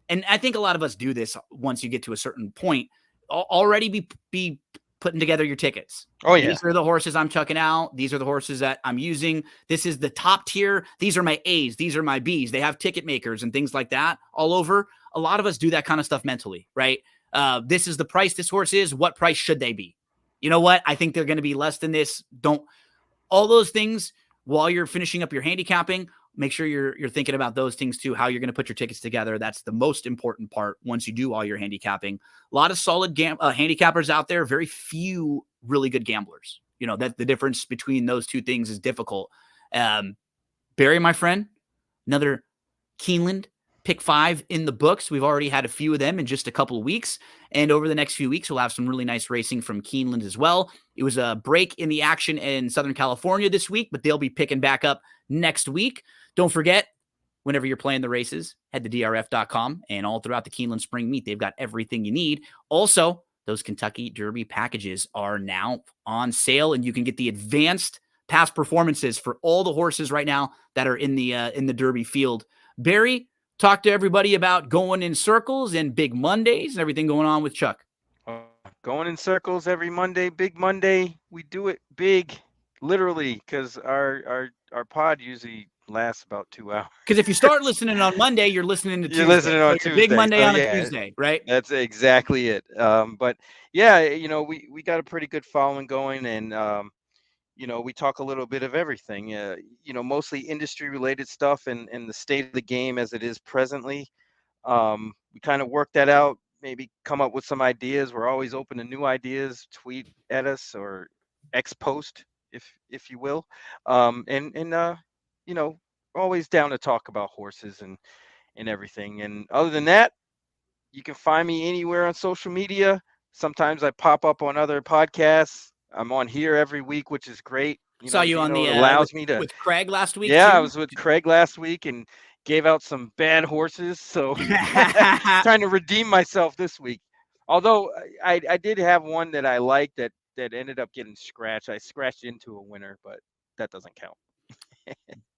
and I think a lot of us do this once you get to a certain point, already be putting together your tickets. Oh yeah. These are the horses I'm chucking out. These are the horses that I'm using. This is the top tier. These are my A's. These are my B's. They have ticket makers and things like that all over. A lot of us do that kind of stuff mentally, right? This is the price this horse is. What price should they be? You know what? I think they're going to be less than this. Don't all those things while you're finishing up your handicapping. Make sure you're thinking about those things too, how you're going to put your tickets together. That's the most important part once you do all your handicapping. A lot of solid handicappers out there, very few really good gamblers. You know, that the difference between those two things is difficult. Barry, my friend, another Keeneland pick 5 in the books. We've already had a few of them in just a couple of weeks. And over the next few weeks, we'll have some really nice racing from Keeneland as well. It was a break in the action in Southern California this week, but they'll be picking back up next week. Don't forget, whenever you're playing the races, head to drf.com, and all throughout the Keeneland Spring Meet, they've got everything you need. Also, those Kentucky Derby packages are now on sale, and you can get the advanced past performances for all the horses right now that are in the Derby field. Barry, talk to everybody about going in circles and Big Mondays and everything going on with Chuck. Going in circles every Monday, Big Monday. We do it big, literally, because our pod usually lasts about 2 hours. Because if you start listening on Monday, you're listening to Tuesday. You're listening on so Tuesday. Big Monday so on yeah, a Tuesday, right? That's exactly it. But yeah, you know, we got a pretty good following going, and you know, we talk a little bit of everything. You know, mostly industry related stuff and the state of the game as it is presently. We kind of work that out, maybe come up with some ideas. We're always open to new ideas. Tweet at us or X post, if you will. And you know, always down to talk about horses and everything. And other than that, you can find me anywhere on social media. Sometimes I pop up on other podcasts. I'm on here every week, which is great. You Saw know, you on Gino, the it allows me to. with Craig last week Yeah, I too. was with Craig last week and gave out some bad horses, so trying to redeem myself this week. Although I did have one that I liked that ended up getting scratched. I scratched into a winner, but that doesn't count.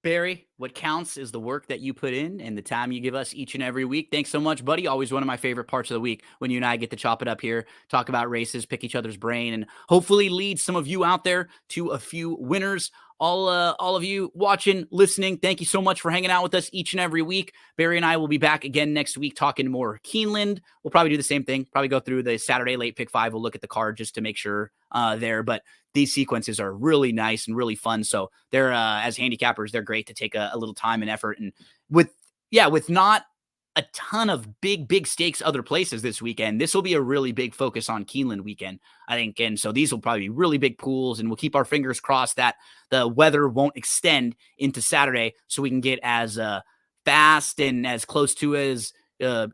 Barry, what counts is the work that you put in and the time you give us each and every week. Thanks so much, buddy. Always one of my favorite parts of the week when you and I get to chop it up here, talk about races, pick each other's brain, and hopefully lead some of you out there to a few winners. All of you watching, listening, thank you so much for hanging out with us each and every week. Barry and I will be back again next week talking more Keeneland. We'll probably do the same thing, probably go through the Saturday late pick 5. We'll look at the card just to make sure there. But these sequences are really nice and really fun. So they're as handicappers, they're great to take a little time and effort. And with not a ton of big stakes other places this weekend, this will be a really big focus on Keeneland weekend, I think. And so these will probably be really big pools, and we'll keep our fingers crossed that the weather won't extend into Saturday so we can get as fast and as close to as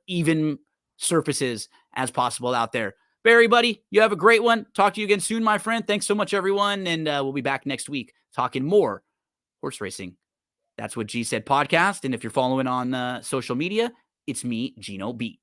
even surfaces as possible out there. Barry, buddy, you have a great one. Talk to you again soon, my friend. Thanks so much, everyone. And we'll be back next week talking more horse racing. That's what G Said podcast. And if you're following on social media, it's me, Gino B.